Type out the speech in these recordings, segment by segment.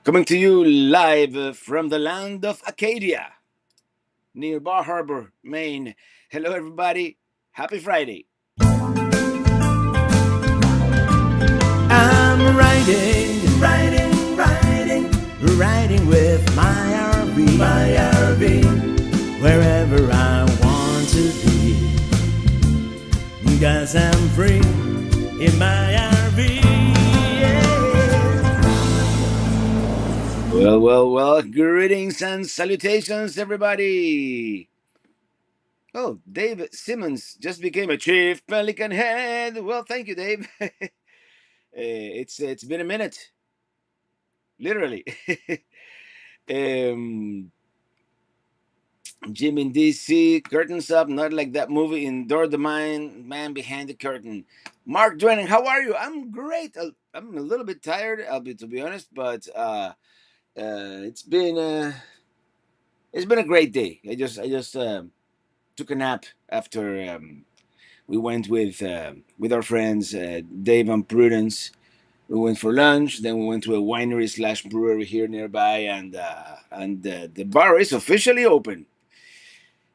Coming to you live from the land of Acadia, near Bar Harbor, Maine. Hello, everybody. Happy Friday. I'm riding with my RV, wherever I want to be. Cause I'm free in my RV. Yeah. Well. Greetings and salutations, everybody. Oh, Dave Simmons just became a chief pelican head. Well, thank you, Dave. It's been a minute, literally. um, Jim in DC, curtains up, not like that movie in Door the Man Behind the Curtain. Mark Drennan, how are you? I'm great. I'm a little bit tired, to be honest, but it's been a great day. I just took a nap after we went with our friends Dave and Prudence. We went for lunch. Then we went to a winery slash brewery here nearby, and the bar is officially open.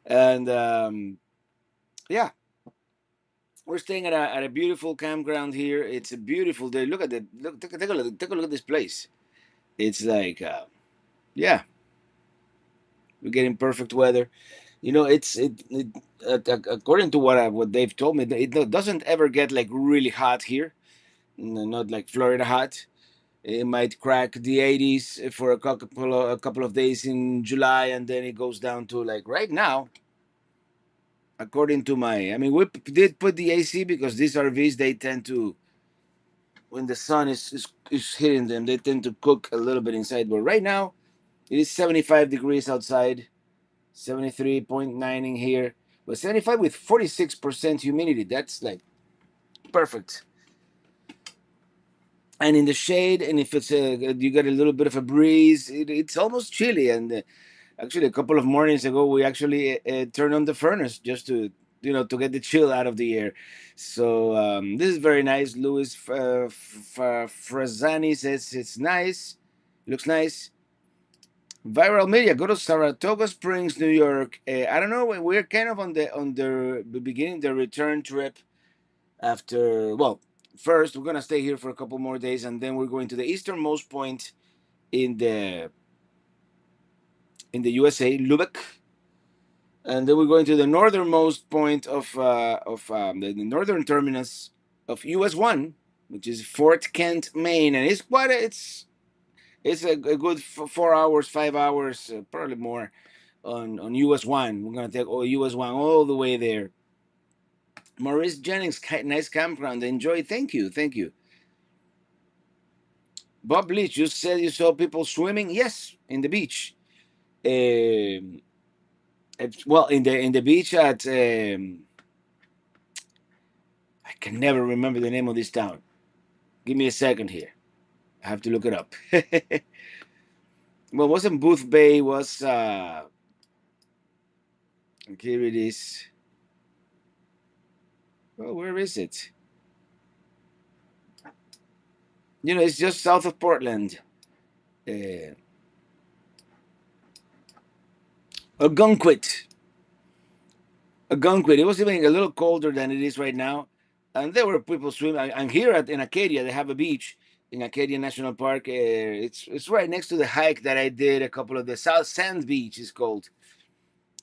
And yeah, we're staying at a beautiful campground here. It's a beautiful day. Look at the look. Take a look at this place. It's like yeah, we're getting perfect weather. You know, according to what they've told me, it doesn't ever get like really hot here. Not like Florida hot. It might crack the 80s for a couple of days in July, and then it goes down to like right now. According to I mean, we did put the AC because these RVs they tend to, when the sun is hitting them, they tend to cook a little bit inside. But right now, it is 75 degrees outside, 73.9 in here, but 75 with 46% humidity. That's like perfect. And in the shade, and if you got a little bit of a breeze, it's almost chilly. And actually, a couple of mornings ago, we actually turned on the furnace just to to get the chill out of the air. So this is very nice. Louis Frazani says it's nice, looks nice. Viral media. Go to Saratoga Springs, New York. I don't know. We're kind of on the beginning the return trip after. Well, first we're gonna stay here for a couple more days, and then we're going to the easternmost point in the USA, Lubbock, and then we're going to the northernmost point of the northern terminus of US 1, which is Fort Kent, Maine, and it's a good 4 hours, 5 hours, probably more on US 1. We're gonna take US 1 all the way there. Maurice Jennings, nice campground. Enjoy. Thank you. Bob Leach, you said you saw people swimming. Yes, in the beach. Um, well, in the beach at I can never remember the name of this town. Give me a second here. I have to look it up. Well, wasn't Booth Bay? Was here it is. Well, where is it? It's just south of Portland. Uh, Algonquit. Algonquit. It was even a little colder than it is right now, and there were people swimming. And here in Acadia, they have a beach in Acadia National Park. It's right next to the hike that I did. A couple of the South Sand Beach is called.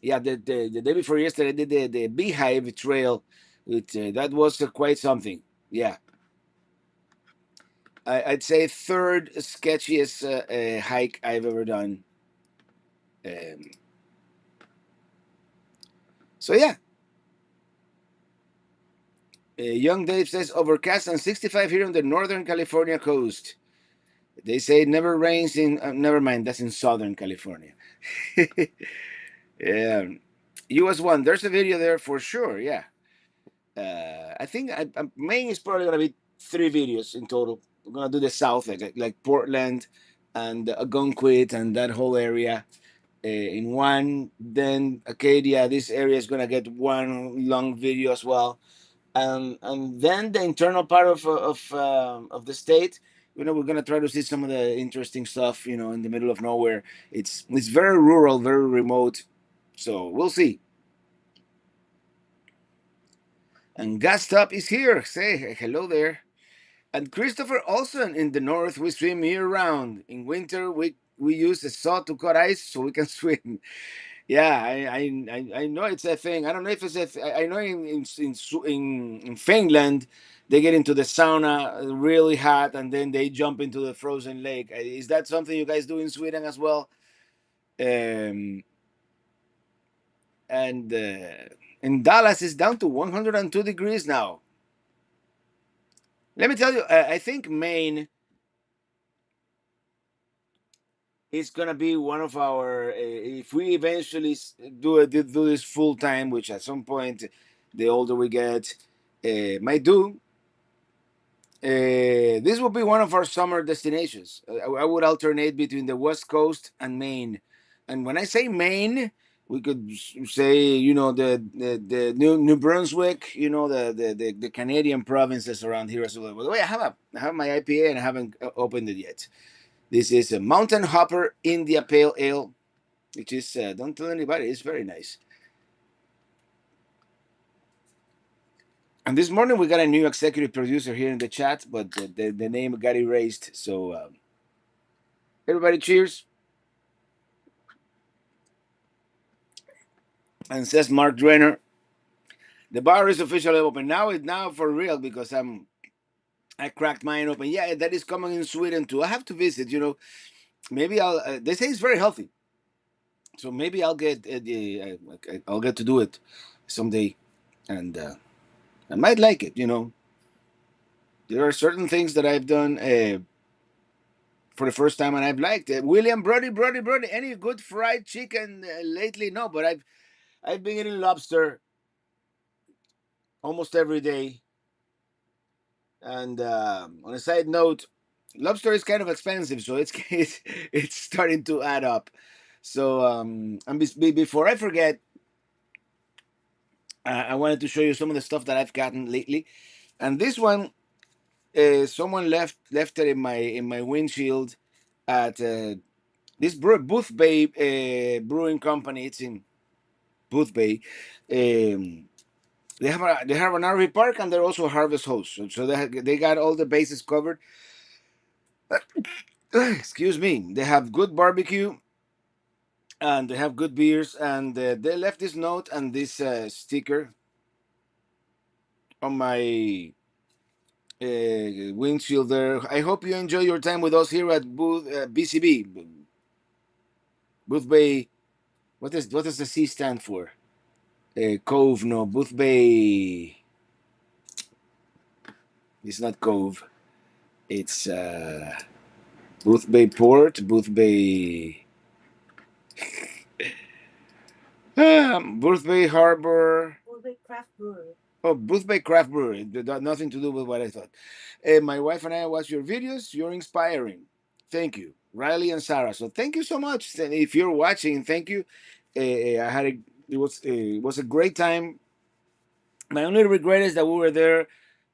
Yeah, the day before yesterday, I did the Beehive Trail. That was quite something. Yeah, I'd say third sketchiest hike I've ever done. Um, so yeah, young Dave says overcast and 65 here on the Northern California coast. They say it never rains in. Never mind, that's in Southern California. Yeah, US 1. There's a video there for sure. Yeah. I think Maine is probably gonna be 3 videos in total. We're gonna do the South, like Portland and Algonquit and that whole area in one. Then Acadia, this area is gonna get one long video as well, and then the internal part of the state. we're gonna try to see some of the interesting stuff. In the middle of nowhere. It's very rural, very remote. So we'll see. And Gastop is here. Say hello there. And Christopher Olson in the north, we swim year round. In winter, we use a saw to cut ice so we can swim. Yeah, I know it's a thing. I don't know if it's I know in Finland they get into the sauna really hot and then they jump into the frozen lake. Is that something you guys do in Sweden as well? Um, and in Dallas, it's down to 102 degrees now. Let me tell you, I think Maine is gonna be one of our. If we eventually do this full time, which at some point, the older we get, might do. This will be one of our summer destinations. I would alternate between the West Coast and Maine, and when I say Maine, we could say the New Brunswick, the Canadian provinces around here as well. By the way, I have my IPA and I haven't opened it yet. This is a Mountain Hopper India Pale Ale, which is don't tell anybody. It's very nice. And this morning we got a new executive producer here in the chat, but the name got erased. So everybody, cheers! And says Mark Drainer, the bar is officially open now. It's now for real because I cracked mine open. Yeah, that is coming in Sweden too. I have to visit. Maybe I'll. They say it's very healthy, so maybe I'll get to do it someday, and I might like it. There are certain things that I've done for the first time and I've liked it. William Brody, any good fried chicken lately? No, but I've been eating lobster almost every day. And on a side note, lobster is kind of expensive, so it's starting to add up. So and before I forget, I wanted to show you some of the stuff that I've gotten lately, and this one, someone left it in my windshield at this Booth Bay Brewing Company. It's in Booth Bay. Um, they have an RV park and they're also a harvest host. So they got all the bases covered. Excuse me. They have good barbecue and they have good beers. And they left this note and this sticker on my windshield there. I hope you enjoy your time with us here at BCB, Booth Bay. What does the C stand for? Cove, no. Booth Bay. It's not Cove. It's Booth Bay Port, Booth Bay, Booth Bay Harbor. Oh, Booth Bay Craft Brewery. Nothing to do with what I thought. My wife and I watch your videos. You're inspiring. Thank you, Riley and Sarah. So thank you so much. And if you're watching, thank you. I had it was a great time. My only regret is that we were there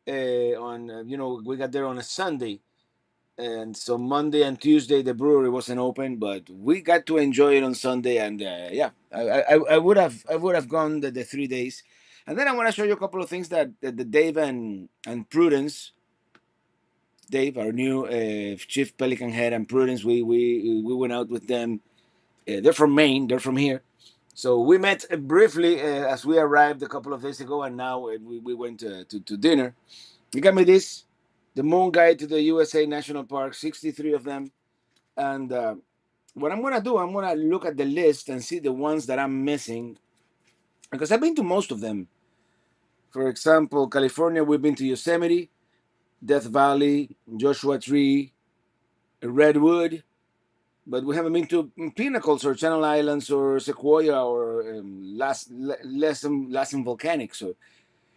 on we got there on a Sunday, and so Monday and Tuesday the brewery wasn't open, but we got to enjoy it on Sunday, and yeah, I would have gone the 3 days, and then I want to show you a couple of things that the Dave and Prudence, Dave, our new chief Pelican head, and Prudence, we went out with them. They're from Maine. They're from here. So we met briefly as we arrived a couple of days ago, and now we went to dinner. You got me this, the Moon Guide to the USA National Park, 63 of them. And what I'm gonna do, I'm gonna look at the list and see the ones that I'm missing, because I've been to most of them. For example, California, we've been to Yosemite, Death Valley, Joshua Tree, Redwood, but we haven't been to Pinnacles or Channel Islands or Sequoia or Lassen Volcanic. So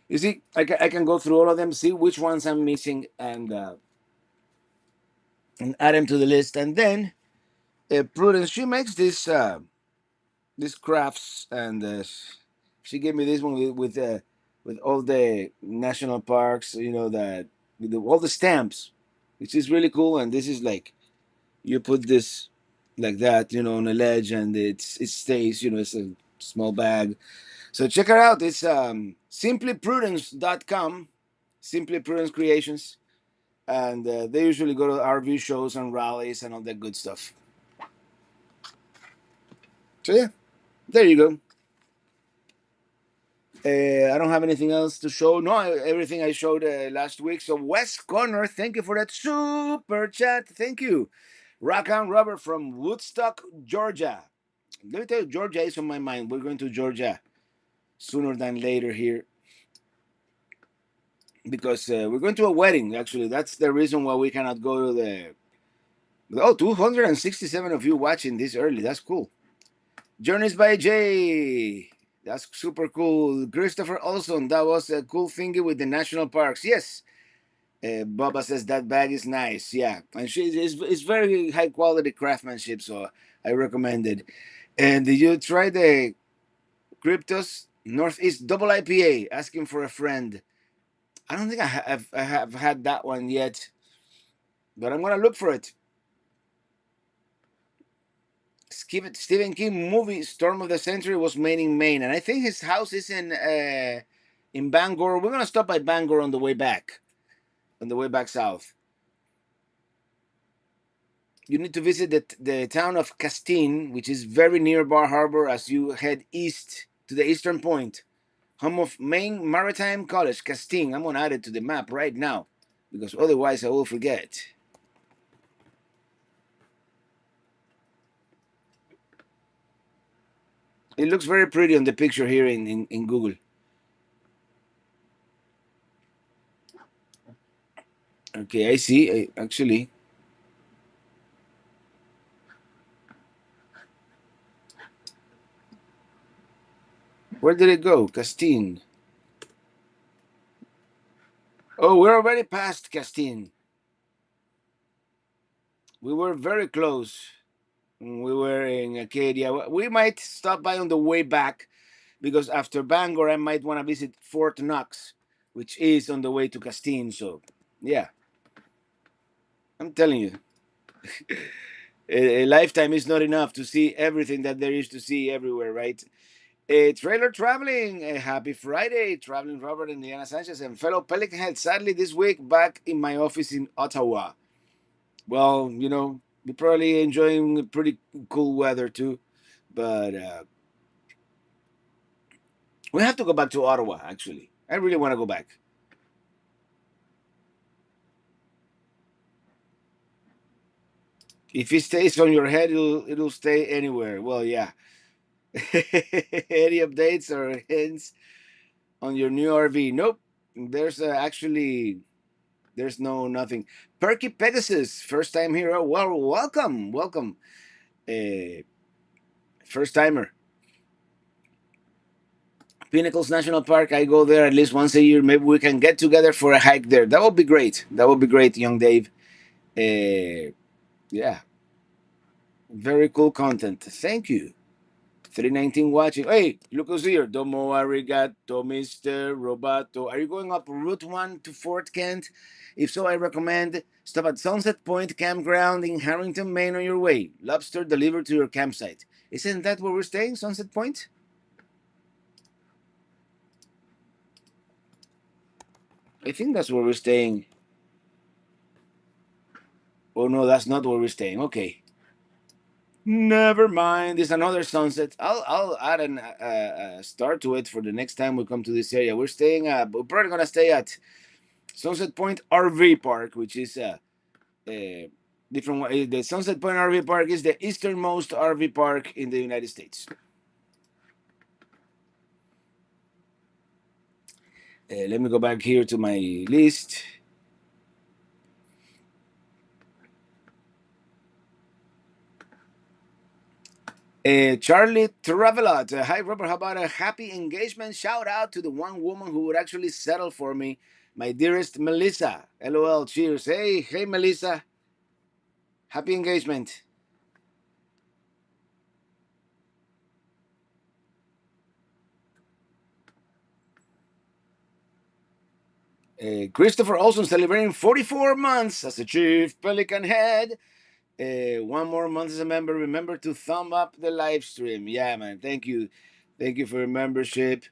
you see, I can go through all of them, see which ones I'm missing, and add them to the list. And then Prudence, she makes these crafts, and she gave me this one with all the national parks. That with all the stamps. which is really cool. And this is like you put this like that, on a ledge, and it stays. It's a small bag. So check it out. It's simplyprudence.com, Simply Prudence Creations, and they usually go to RV shows and rallies and all that good stuff. So yeah, there you go. I don't have anything else to show. No, everything I showed last week. So Wes Connor, thank you for that super chat. Thank you. Rock on Robert from Woodstock, Georgia. Let me tell you, Georgia is on my mind. We're going to Georgia sooner than later here because we're going to a wedding. Actually, that's the reason why we cannot go to the. Oh, 267 of you watching this early. That's cool. Journeys by Jay. That's super cool. Christopher Olson. That was a cool thingy with the national parks. Yes. Baba says that bag is nice. Yeah, and it's very high quality craftsmanship. So I recommend it. And did you try the Cryptos Northeast Double IPA? Asking for a friend. I don't think I have had that one yet, but I'm gonna look for it. Stephen King movie Storm of the Century was made in Maine, and I think his house is in Bangor. We're gonna stop by Bangor on the way back south. You need to visit the town of Castine, which is very near Bar Harbor as you head east to the eastern point. Home of Maine Maritime College, Castine. I'm gonna add it to the map right now because otherwise I will forget. It looks very pretty on the picture here in Google. Okay, I see. Actually, where did it go? Castine. Oh, we're already past Castine. We were very close. We were in Acadia. We might stop by on the way back because after Bangor, I might want to visit Fort Knox, which is on the way to Castine. So, yeah, I'm telling you, a lifetime is not enough to see everything that there is to see everywhere, right? Trailer Traveling, a happy Friday. Traveling Robert and Diana Sanchez and fellow Pelican Head. Sadly, this week back in my office in Ottawa. Well, we're probably enjoying pretty cool weather too, but we have to go back to Ottawa. Actually, I really want to go back. If it stays on your head, it'll stay anywhere. Well, yeah. Any updates or hints on your new RV? Nope. There's actually there's nothing. Perky Pegasus, first time here. Oh, well, welcome. Uh, First timer. Pinnacles National Park. I go there at least once a year. Maybe we can get together for a hike there. That would be great. That would be great, young Dave. Yeah, very cool content. Thank you. 319 watching. Hey, look who's here. Domo arigato, Mr. Roboto. Are you going up Route 1 to Fort Kent? If so, I recommend stop at Sunset Point Campground in Harrington, Maine on your way. Lobster delivered to your campsite. Isn't that where we're staying, Sunset Point? I think that's where we're staying. Oh no, that's not where we're staying. Okay. Never mind. It's another sunset. I'll add a start to it for the next time we come to this area. We're probably gonna stay at Sunset Point RV Park, which is a different way. The Sunset Point RV Park is the easternmost RV park in the United States. Let me go back here to my list. Charlie Travelot. Hi, Robert. How about a happy engagement? Shout out to the one woman who would actually settle for me, my dearest Melissa. LOL. Cheers. Hey, Melissa. Happy engagement. Christopher Olson celebrating 44 months as a chief Pelican head. One more month as a member. Remember to thumb up the live stream. Yeah, man. Thank you. Thank you for your membership.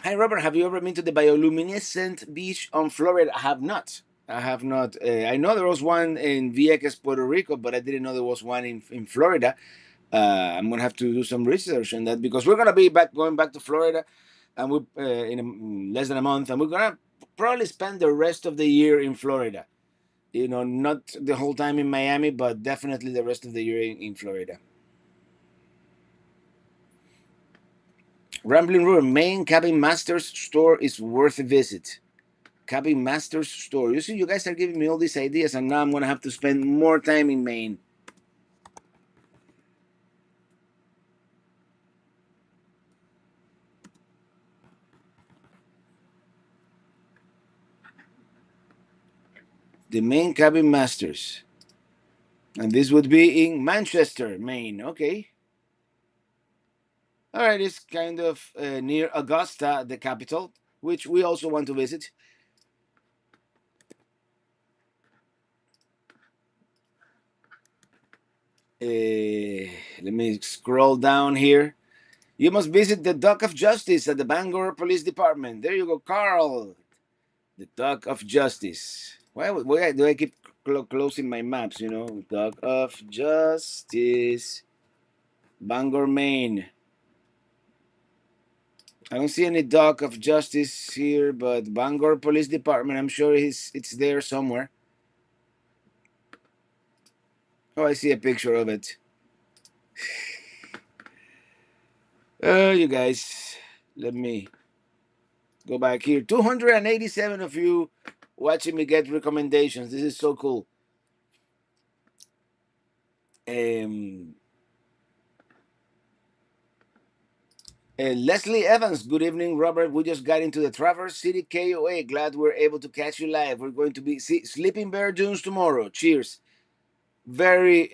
Hi, Robert. Have you ever been to the bioluminescent beach on Florida? I have not. I have not. I know there was one in Vieques, Puerto Rico, but I didn't know there was one in Florida. I'm gonna have to do some research on that because we're gonna be going back to Florida, and we in less than a month, and we're gonna probably spend the rest of the year in Florida. You know, not the whole time in Miami, but definitely the rest of the year in Florida. Rambling River, Maine Cabin Masters store is worth a visit. Cabin Masters store. You see, you guys are giving me all these ideas, and now I'm gonna have to spend more time in Maine. The Maine Cabin Masters, and this would be in Manchester, Maine. Okay. All right, it's kind of near Augusta, the capital, which we also want to visit. Let me scroll down here. You must visit the Dock of Justice at the Bangor Police Department. There you go, Carl. The Dock of Justice. Why do I keep closing my maps? You know, Dock of Justice, Bangor, Maine. I don't see any Dock of Justice here, but Bangor Police Department. I'm sure it's there somewhere. Oh, I see a picture of it. You guys, let me go back here. 287 of you watching me get recommendations. This is so cool. Um, Leslie Evans, good evening, Robert. We just got into the Traverse City KOA. Glad we're able to catch you live. We're going to be Sleeping Bear Dunes tomorrow. Cheers. Very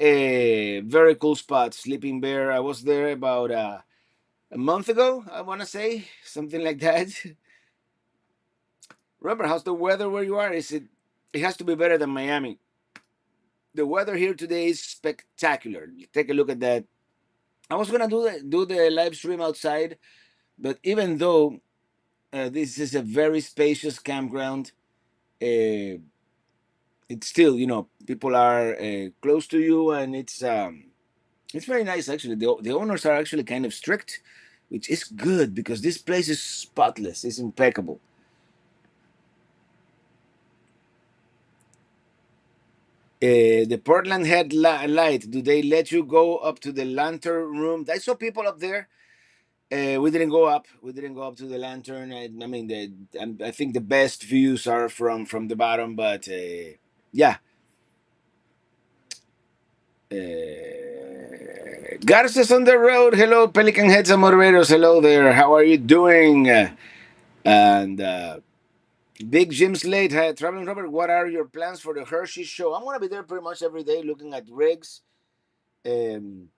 cool spot, Sleeping Bear. I was there about a month ago, I want to say, something like that. Robert, how's the weather where you are? Is it? It has to be better than Miami. The weather here today is spectacular. Take a look at that. I was gonna do the live stream outside, but even though this is a very spacious campground, uh, it's still, people are close to you, and it's very nice actually. The owners are actually kind of strict, which is good because this place is spotless. It's impeccable. The Portland Light. Do they let you go up to the lantern room? I saw people up there. We didn't go up. We didn't go up to the lantern. I mean, I think the best views are from the bottom. But yeah, Garces on the road. Hello, Pelican Heads and moderators. Hello there. How are you doing? And Big Jim's late. Hi, Traveling Robert. What are your plans for the Hershey show? I'm gonna be there pretty much every day, looking at rigs. Um,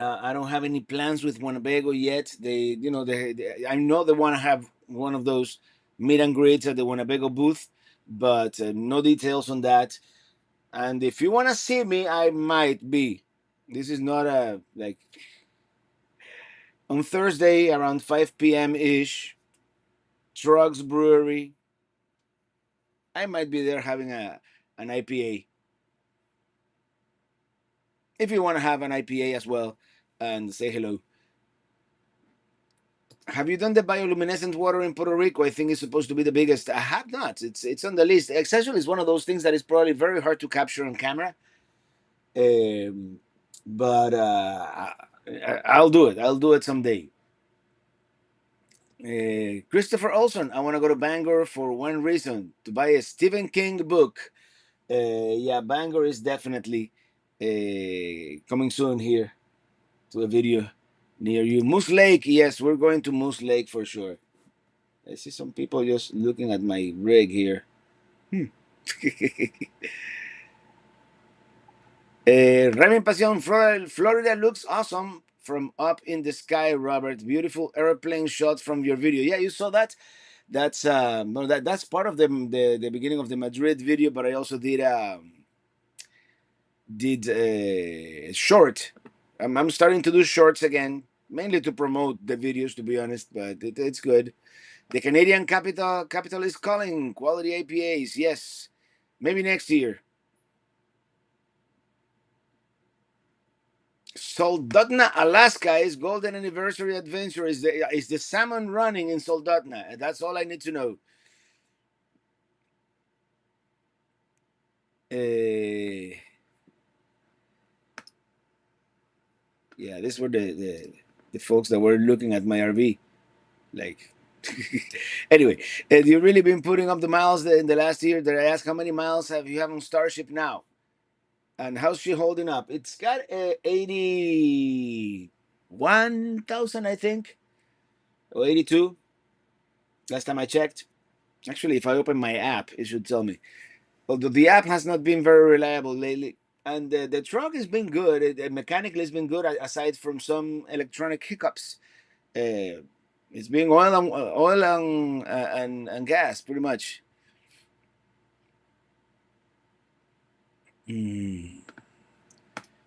I don't have any plans with Winnebago yet. I know they want to have one of those meet and greets at the Winnebago booth, but no details on that. And if you want to see me, I might be. This is not a like on Thursday around 5 p.m. ish. Trucks Brewery. I might be there having an IPA. If you want to have an IPA as well and say hello. Have you done the bioluminescent water in Puerto Rico? I think it's supposed to be the biggest. I have not. It's on the list. Accession is one of those things that is probably very hard to capture on camera. Um, but I'll do it. I'll do it someday. Christopher Olson. I want to go to Bangor for one reason: to buy a Stephen King book. Yeah, Bangor is definitely coming soon here to a video near you. Moose Lake. Yes, we're going to Moose Lake for sure. I see some people just looking at my rig here. Hmm. Remy Pasión, Florida looks awesome. from up in the sky, Robert. Beautiful airplane shot from your video. Yeah, you saw that. That's no, that's part of the beginning of the Madrid video. But I also did a short. I'm starting to do shorts again, mainly to promote the videos, to be honest. But it's good. The Canadian capital is calling. Quality APAs. Yes, maybe next year. Soldotna, Alaska is Golden Anniversary Adventure. Is the salmon running in Soldotna? That's all I need to know. Uh, yeah, these were the folks that were looking at my RV. Like, anyway, have you really been putting up the miles in the last year? Did I ask how many miles have you have on Starship now? And how's she holding up? It's got 81,000, I think, or 82. Last time I checked. Actually, if I open my app, it should tell me. Although the app has not been very reliable lately, and the truck has been good. Mechanically, it's been good aside from some electronic hiccups. Uh, it's being oil and gas, pretty much. Mm.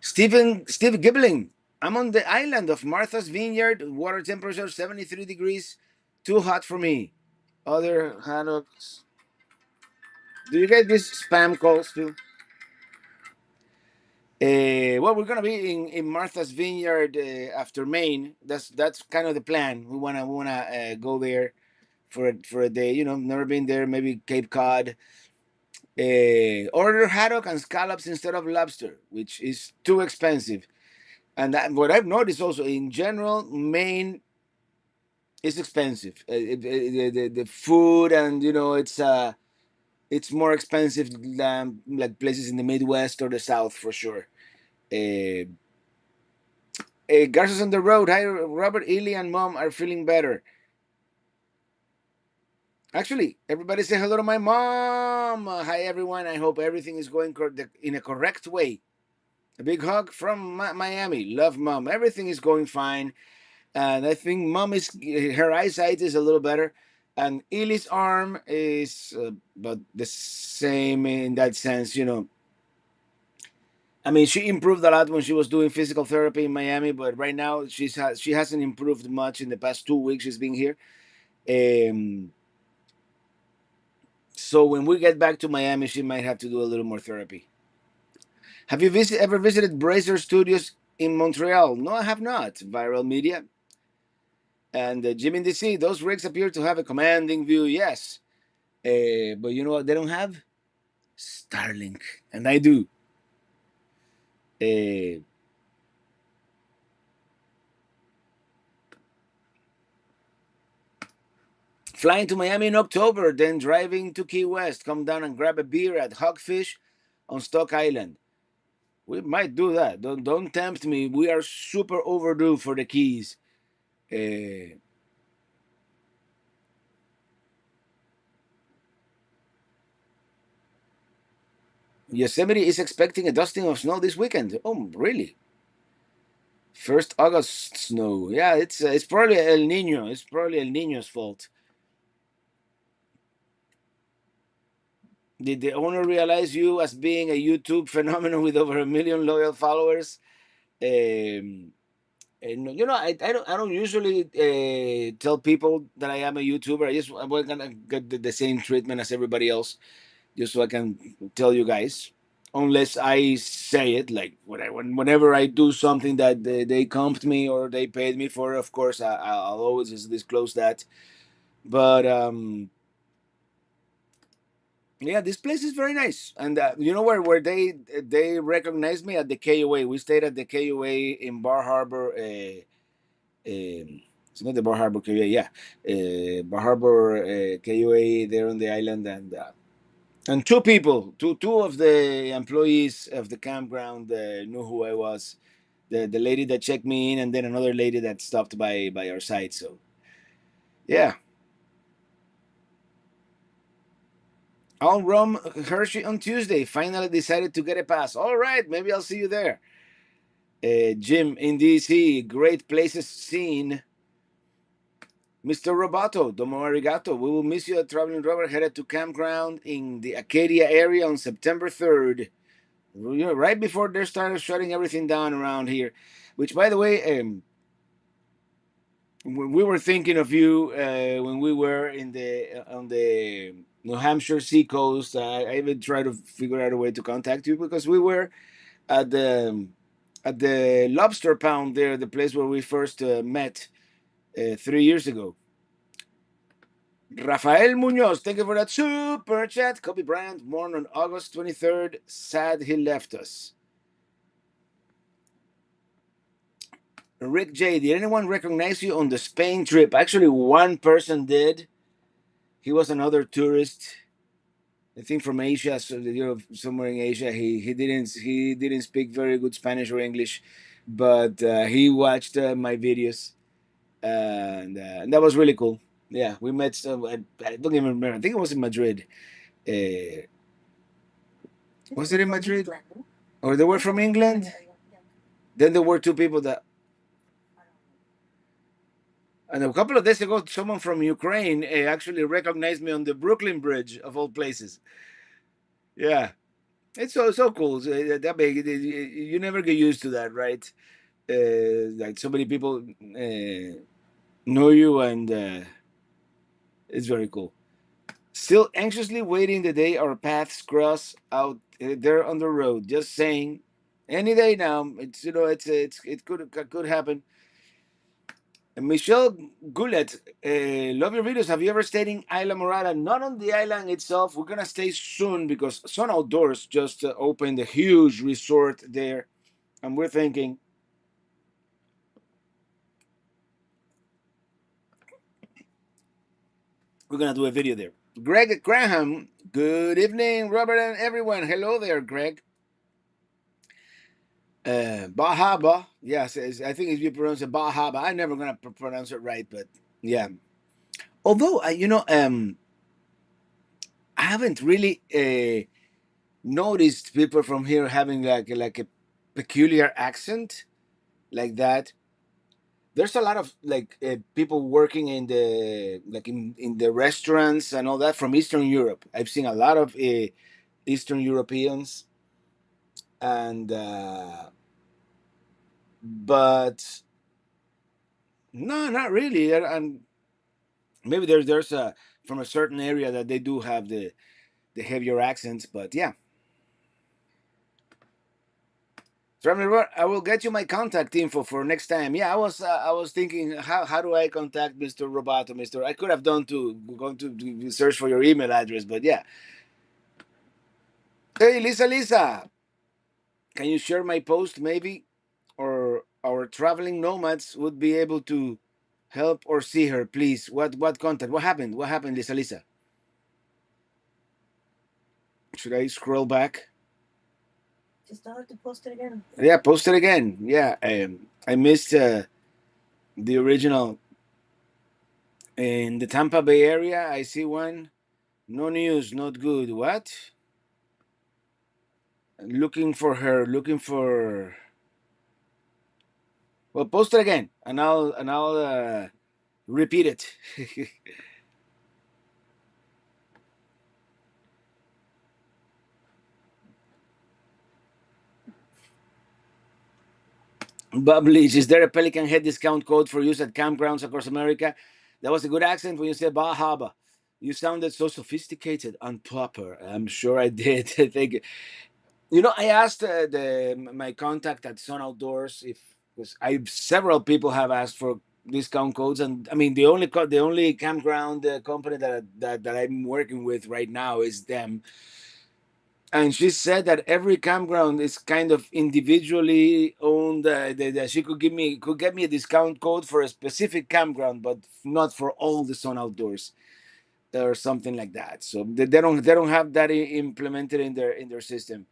Steve Gibbling. I'm on the island of Martha's Vineyard. Water temperature 73 degrees. Too hot for me. Other haddocks. Do you get these spam calls too? Well, we're gonna be in Martha's Vineyard after Maine. That's kind of the plan. We wanna go there for a day. Never been there. Maybe Cape Cod. Order haddock and scallops instead of lobster, which is too expensive. And what I've noticed also in general, Maine is expensive. The food, and it's more expensive than like places in the Midwest or the South for sure. Uh, Garces on the road. Hi, Robert, Ely, and Mom are feeling better. Actually, everybody say hello to my mom. Hi, everyone. I hope everything is going in a correct way. A big hug from Miami. Love, Mom. Everything is going fine. And I think Mom her eyesight is a little better. And Ely's arm is about the same in that sense. I mean, she improved a lot when she was doing physical therapy in Miami, but right now she hasn't improved much in the past 2 weeks she's been here. Um, so when we get back to Miami, she might have to do a little more therapy. Have you ever visited Bracer Studios in Montreal? No, I have not. Viral Media and Jim in DC. Those rigs appear to have a commanding view. Yes, but you know what? They don't have Starlink, and I do. Uh, Flying to Miami in October, then driving to Key West. Come down and grab a beer at Hogfish on Stock Island. We might do that. Don't tempt me. We are super overdue for the Keys. Uh, Yosemite is expecting a dusting of snow this weekend. Oh, really? First August snow. Yeah, it's probably El Nino. It's probably El Nino's fault. Did the owner realize you as being a YouTube phenomenon with over 1 million loyal followers? Um, and I don't usually tell people that I am a YouTuber. I'm gonna get the same treatment as everybody else, just so I can tell you guys. Unless I say it, like whenever I do something that they comped me or they paid me for, of course I'll always just disclose that. But yeah, this place is very nice, and you know where they recognized me at the KOA. We stayed at the KOA in Bar Harbor. It's not the Bar Harbor KOA, yeah, Bar Harbor KOA there on the island, and two of the employees of the campground knew who I was. The lady that checked me in, and then another lady that stopped by our site. So yeah, I'll rum Hershey on Tuesday. Finally decided to get a pass. All right, maybe I'll see you there. Jim in DC, great places seen. Mr. Roboto, domo arigato. We will miss you at Traveling Rubber. Headed to campground in the Acadia area on September 3rd. Right before they started shutting everything down around here. Which, by the way, we were thinking of you when we were in the on the New Hampshire seacoast. I even tried to figure out a way to contact you because we were at the Lobster Pound there, the place where we first met 3 years ago. Rafael Munoz, thank you for that super chat. Kobe Bryant, born on August 23rd. Sad he left us. Rick J, did anyone recognize you on the Spain trip? Actually, one person did. He was another tourist, I think from Asia, so somewhere in Asia. He didn't speak very good Spanish or English, but he watched my videos, and that was really cool. Yeah, we met. I don't even remember. I think it was in Madrid. Uh, was it in Madrid? Or they were from England? Then there were two people that. And a couple of days ago, someone from Ukraine actually recognized me on the Brooklyn Bridge, of all places. Yeah, it's so cool. That big, you never get used to that, right? Like so many people know you, and it's very cool. Still anxiously waiting the day our paths cross out there on the road. Just saying, any day now. It's it could happen. And Michelle Goulet, love your videos. Have you ever stayed in Isla Morada? Not on the island itself. We're gonna stay soon because Sun Outdoors just opened a huge resort there, and we're thinking we're gonna do a video there. Greg Graham, good evening, Robert and everyone. Hello there, Greg. Bahaba, yes, I think if you pronounce it Bahaba, I'm never gonna pronounce it right, but yeah. Although I haven't really noticed people from here having like a peculiar accent like that. There's a lot of like people working in the like in the restaurants and all that from Eastern Europe. I've seen a lot of Eastern Europeans, and but no, not really. And maybe there's a from a certain area that they do have the heavier accents, but yeah. So I will get you my contact info for next time. Yeah, I was thinking how do I contact Mr. Roboto, Mr. I could have done to gone to search for your email address, but yeah. Hey Lisa, can you share my post maybe, or our traveling nomads would be able to help or see her, please. What contact? What happened? What happened, Lisa? Should I scroll back? Just tell her to post it again. Yeah, post it again. Yeah, I missed the original in the Tampa Bay area. I see one. No news, not good. What? Looking for her. Looking for. Well, post it again, and I'll repeat it. Bob Leach, is there a Pelican Head discount code for use at campgrounds across America? That was a good accent when you said Bahaba. You sounded so sophisticated and proper. I'm sure I did. Thank you. I asked my contact at Sun Outdoors if because I several people have asked for discount codes, and I mean the only campground company that I'm working with right now is them, and she said that every campground is kind of individually owned. That she could get me a discount code for a specific campground, but not for all the Sun Outdoors or something like that. So they don't have that implemented in their system.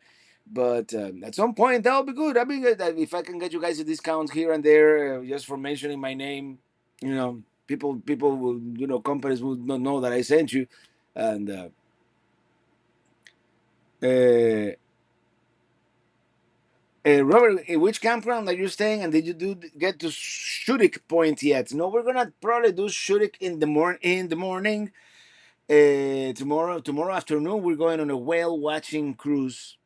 But at some point that'll be good. I mean, if I can get you guys a discount here and there just for mentioning my name, people will, companies will not know that I sent you, and uh, Robert, which campground are you staying? And did you get to Shurik Point yet? No, we're gonna probably do Shurik in the morning. Tomorrow afternoon, we're going on a whale watching cruise.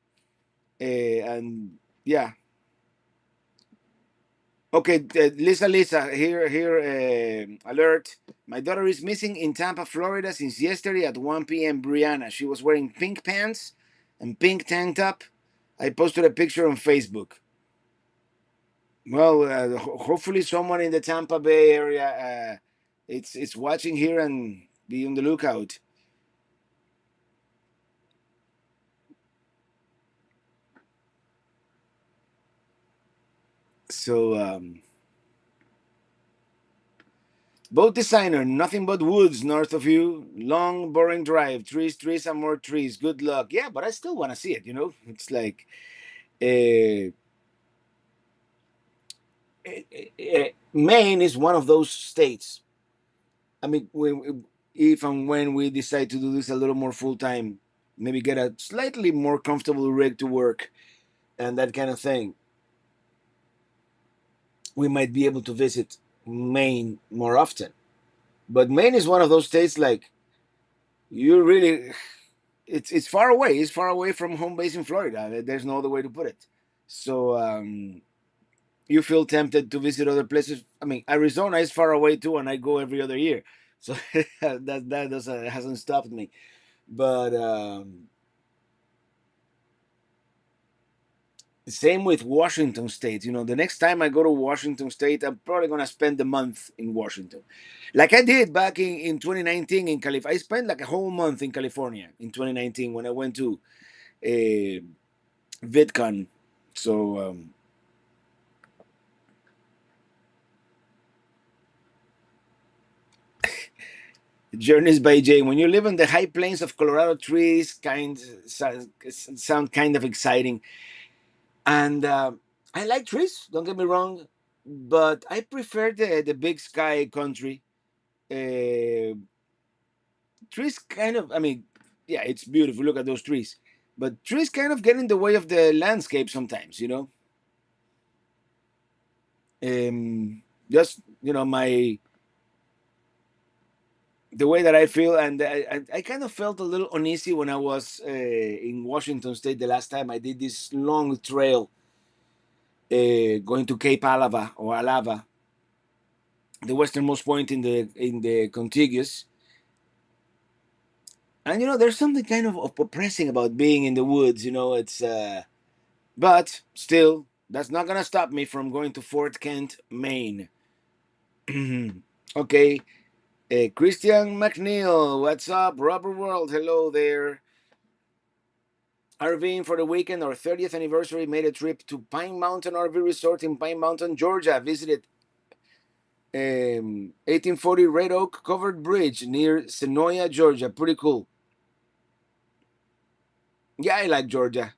And yeah, okay, Lisa, here, alert. My daughter is missing in Tampa, Florida since yesterday at 1 p.m. Brianna. She was wearing pink pants and pink tank top. I posted a picture on Facebook. Well, hopefully someone in the Tampa Bay area, it's watching here and be on the lookout. So, boat designer, nothing but woods north of you. Long, boring drive. Trees, and more trees. Good luck. Yeah, but I still want to see it. It's like uh, Maine is one of those states. I mean, if and when we decide to do this a little more full time, maybe get a slightly more comfortable rig to work and that kind of thing, we might be able to visit Maine more often. But Maine is one of those states like you really it's far away. It's far away from home base in Florida. There's no other way to put it. So you feel tempted to visit other places. I mean, Arizona is far away too, and I go every other year. So that doesn't hasn't stopped me. But same with Washington State. The next time I go to Washington State, I'm probably gonna spend a month in Washington, like I did back in 2019 in California. I spent like a whole month in California in 2019 when I went to uh, VidCon. So Journeys by Jay. When you live in the high plains of Colorado, trees sound kind of exciting, and I like trees. Don't get me wrong, but I prefer the big sky country. Uh, Trees kind of, I mean, yeah, it's beautiful. Look at those trees, but trees kind of get in the way of the landscape sometimes. Just my the way that I feel, and I kind of felt a little uneasy when I was in Washington State the last time I did this long trail going to Cape Alava or Alava, the westernmost point in the contiguous. And there's something kind of oppressing about being in the woods. It's but still, that's not gonna stop me from going to Fort Kent, Maine. Okay, Christian McNeil, what's up? Rubber World, hello there. RVing for the weekend. Our 30th anniversary made a trip to Pine Mountain RV Resort in Pine Mountain, Georgia. Visited 1840 Red Oak Covered Bridge near Senoia, Georgia. Pretty cool. Yeah, I like Georgia.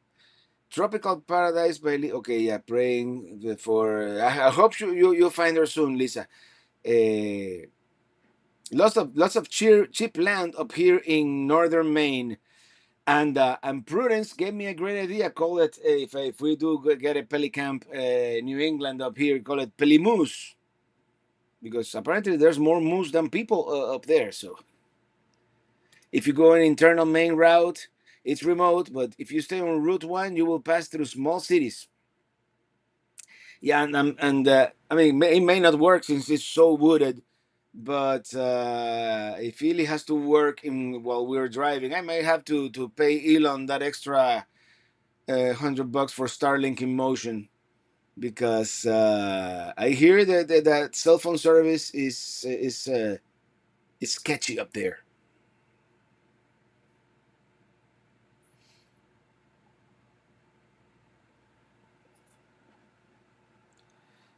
Tropical Paradise by Okay, yeah, praying for. I hope you'll find her soon, Lisa. Uh, lots of cheap land up here in northern Maine. And Prudence gave me a great idea. Call it if we do get a Pelicamp, New England up here, call it Pelimoose, because apparently there's more moose than people up there. So if you go an internal main route, it's remote, but if you stay on Route One, you will pass through small cities. Yeah, and I mean it may not work since it's so wooded, but if Ely has to work in while we're driving, I may have to pay Elon that extra $100 for Starlink in motion because I hear that cell phone service is sketchy up there.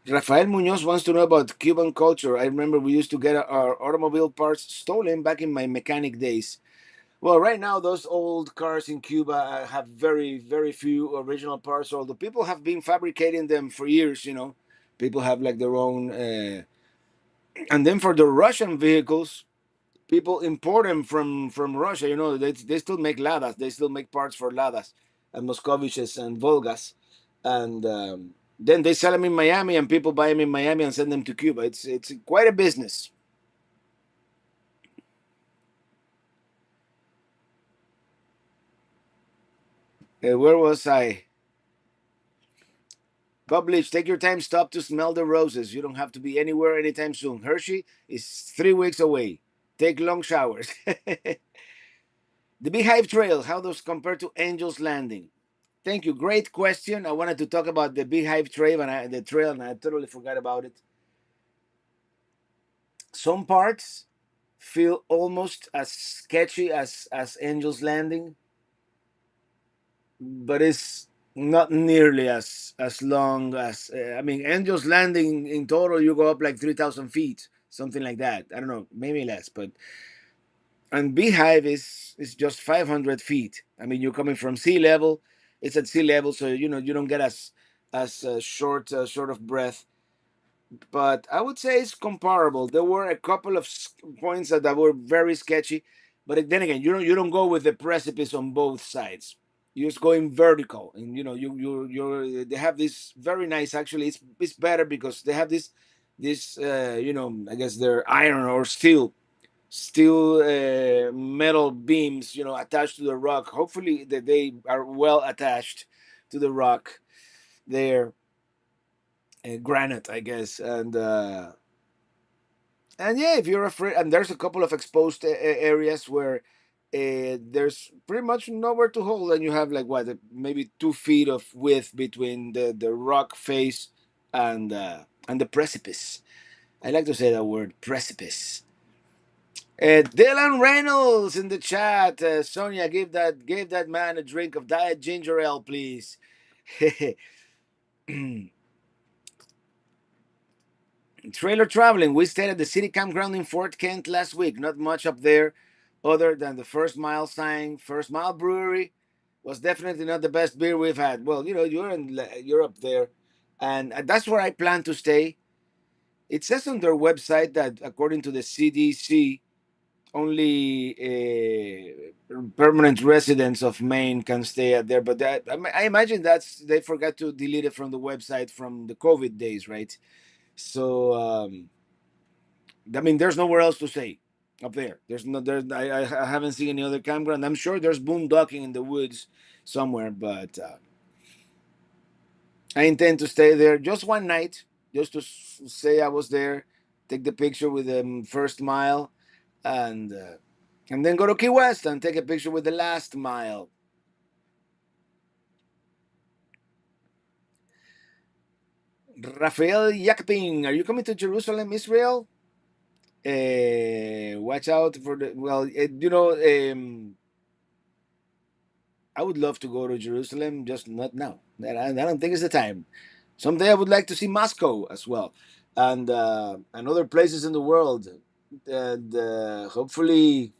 Rafael Munoz wants to know about Cuban culture. I remember we used to get our automobile parts stolen back in my mechanic days. Well, right now those old cars in Cuba have very very few original parts. Although people have been fabricating them for years, people have like their own. And then for the Russian vehicles, people import them from Russia. They still make Ladas. They still make parts for Ladas and Moskoviches and Volgas. and then they sell them in Miami, and people buy them in Miami and send them to Cuba. It's quite a business. Where was I? Publish. Take your time. Stop to smell the roses. You don't have to be anywhere anytime soon. Hershey is 3 weeks away. Take long showers. The Beehive Trail. How does compare to Angel's Landing? Thank you. Great question. I wanted to talk about the Beehive Trail the trail, and I totally forgot about it. Some parts feel almost as sketchy as Angel's Landing, but it's not nearly as long as I mean, Angel's Landing in total you go up like 3,000 feet, something like that. I don't know, maybe less, but and Beehive is just 500 feet. I mean, you're coming from sea level. It's at sea level, so you don't get as short of breath. But I would say it's comparable. There were a couple of points that were very sketchy, but then again, you don't go with the precipice on both sides. You're just going vertical, and they have this very nice. Actually, it's better because they have this I guess they're iron or steel metal beams attached to the rock. Hopefully that they are well attached to the rock there, granite, I guess, and yeah, if you're afraid, and there's a couple of exposed areas where there's pretty much nowhere to hold, and you have like what, maybe 2 feet of width between the rock face and the precipice. I like to say that word, precipice. Dylan Reynolds in the chat. Sonia, give that man a drink of diet ginger ale, please. Trailer traveling. We stayed at the city campground in Fort Kent last week. Not much up there other than the First Mile sign. First Mile Brewery was definitely not the best beer we've had. Well, you're up there. And that's where I plan to stay. It says on their website that according to the CDC, only permanent residents of Maine can stay at there. But I imagine they forgot to delete it from the website from the COVID days, right? So I mean, there's nowhere else to stay up there. There's no there. I haven't seen any other campground. I'm sure there's boondocking in the woods somewhere, but I intend to stay there just one night, just to say I was there, take the picture with the first mile, and uh, and then go to Key West and take a picture with the last mile. Rafael Yakpin, are you coming to Jerusalem, Israel? Watch out for the well. I would love to go to Jerusalem, just not now. I don't think it's the time. Someday I would like to see Moscow as well, and other places in the world, and hopefully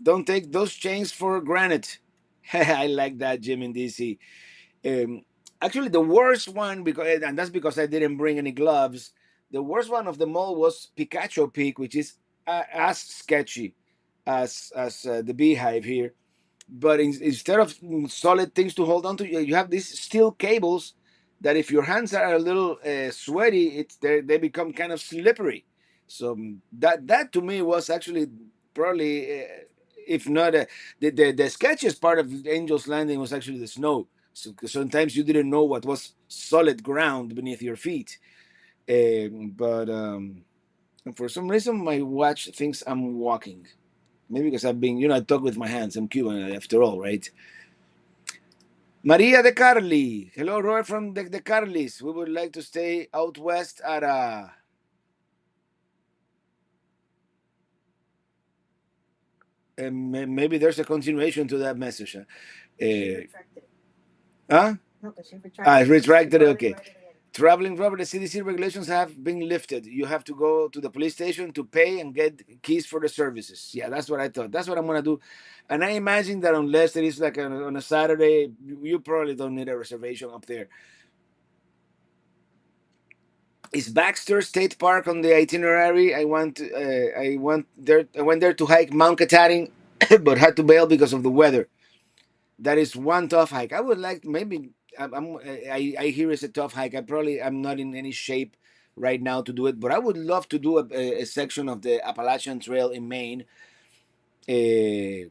don't take those chains for granted. I like that, Jim in DC. Um, Actually, the worst one, and that's because I didn't bring any gloves. The worst one of them all was Pikachu Peak, which is as sketchy as the Beehive here. But instead of solid things to hold on to, you have these steel cables that if your hands are a little sweaty, they become kind of slippery. So that to me was actually probably, if not the sketchiest part of Angel's Landing was actually the snow. So 'cause sometimes you didn't know what was solid ground beneath your feet. But for some reason, my watch thinks I'm walking. Maybe because I talk with my hands. I'm Cuban after all, right? Maria de Carli. Hello, Roy from the Carlis. We would like to stay out west at maybe there's a continuation to that message. Huh? It's retracted. Okay. Traveling rubber, the CDC regulations have been lifted. You have to go to the police station to pay and get keys for the services. Yeah, that's what I thought. That's what I'm gonna do. And I imagine that unless it is like on a Saturday, you probably don't need a reservation up there. Is Baxter State Park on the itinerary? I went there to hike Mount Katahdin, but had to bail because of the weather. That is one tough hike. I would like maybe I hear it's a tough hike. I'm not in any shape right now to do it, but I would love to do a section of the Appalachian Trail in Maine. Uh,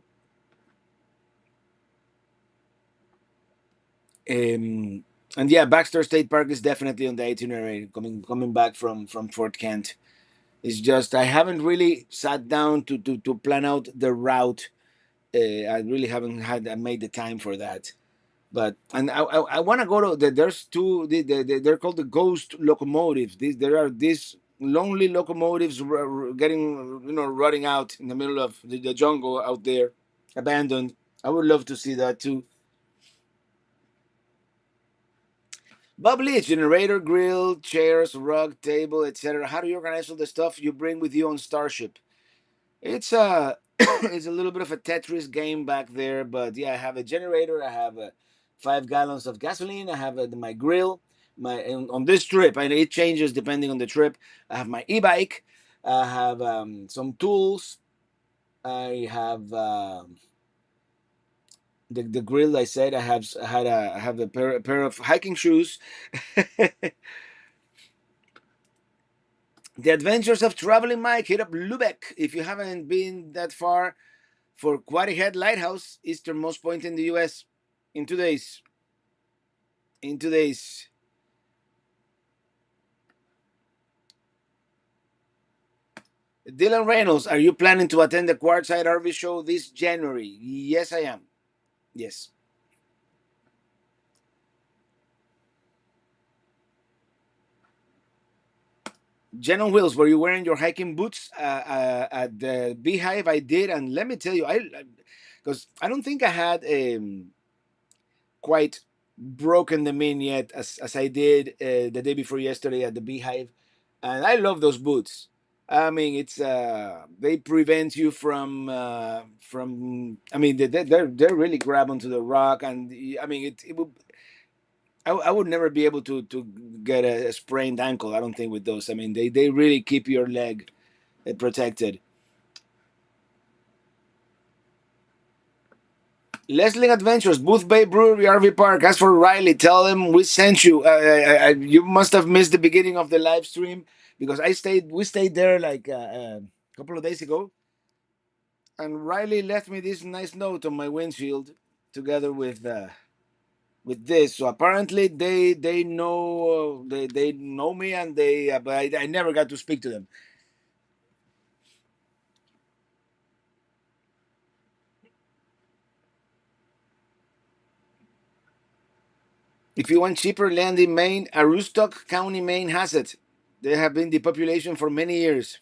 um, and yeah, Baxter State Park is definitely on the itinerary. Coming back from Fort Kent, it's just I haven't really sat down to plan out the route. I really haven't had made the time for that. But and I want to go to there's two they're called the ghost locomotives. There are these lonely locomotives getting rotting out in the middle of the jungle out there, abandoned. I would love to see that too. Bubbly generator, grill, chairs, rug, table, etc. How do you organize all the stuff you bring with you on Starship? It's it's a little bit of a Tetris game back there, but yeah, I have a generator. I have 5 gallons of gasoline. I have my grill. My on this trip, and it changes depending on the trip. I have my e-bike. I have some tools. I have the grill. I said I have a pair of hiking shoes. The Adventures of Traveling Mike. Hit up Lubeck if you haven't been that far for Quarry Head Lighthouse, easternmost point in the U.S. in 2 days. In 2 days. Dylan Reynolds, are you planning to attend the Quartzsite RV show this January? Yes, I am. Yes. Jen on Wheels, were you wearing your hiking boots at the Beehive? I did, and let me tell you, I because I don't think I had quite broken them in yet as I did the day before yesterday at the Beehive, and I love those boots. I mean, it's they prevent you from. I mean, they're really grab onto the rock, and I mean, it would. I would never be able to get a sprained ankle. I don't think with those. I mean, they really keep your leg protected. Leslie Adventures, Booth Bay Brewery, RV Park. As for Riley, tell him we sent you. You must have missed the beginning of the live stream because we stayed there like a couple of days ago, and Riley left me this nice note on my windshield, together with this. So apparently they know me, and but I never got to speak to them. If you want cheaper land in Maine, Aroostook County, Maine has it. They have been depopulation for many years.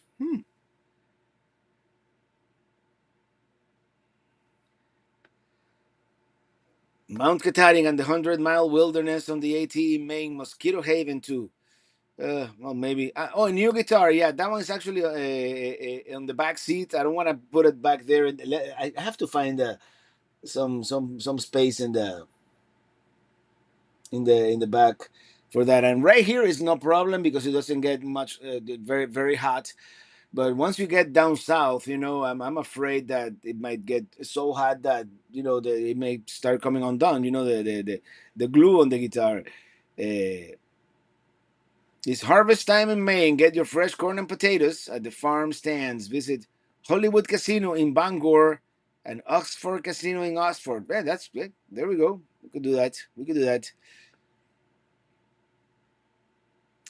Mount Katahdin and the 100-mile wilderness on the AT in Maine, Mosquito Haven too. Well, maybe. Oh, a new guitar. Yeah, that one's actually on the back seat. I don't want to put it back there. I have to find some space in the back for that. And right here is no problem because it doesn't get much very very hot. But once you get down south, I'm afraid that it might get so hot that it may start coming undone. The glue on the guitar. It's harvest time in May, and get your fresh corn and potatoes at the farm stands. Visit Hollywood Casino in Bangor and Oxford Casino in Oxford. Yeah, that's it. There we go. We could do that. We could do that.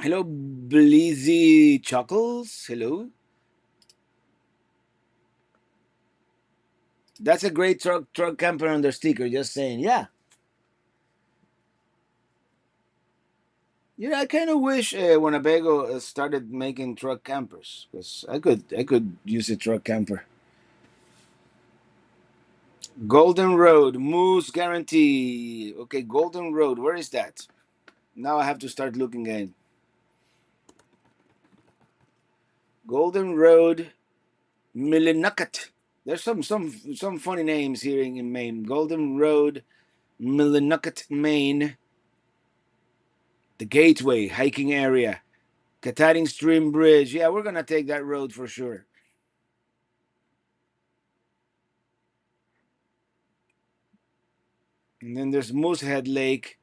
Hello, Blizzy Chuckles. Hello. That's a great truck camper under sticker. Just saying. Yeah. I kind of wish Winnebago started making truck campers because I could use a truck camper. Golden Road Moose Guarantee. Okay, Golden Road. Where is that? Now I have to start looking at Golden Road Millinocket. There's some funny names here in Maine. Golden Road Millinocket, Maine. The Gateway hiking area. Katahdin Stream Bridge. Yeah, we're gonna take that road for sure. And then there's Moosehead Lake.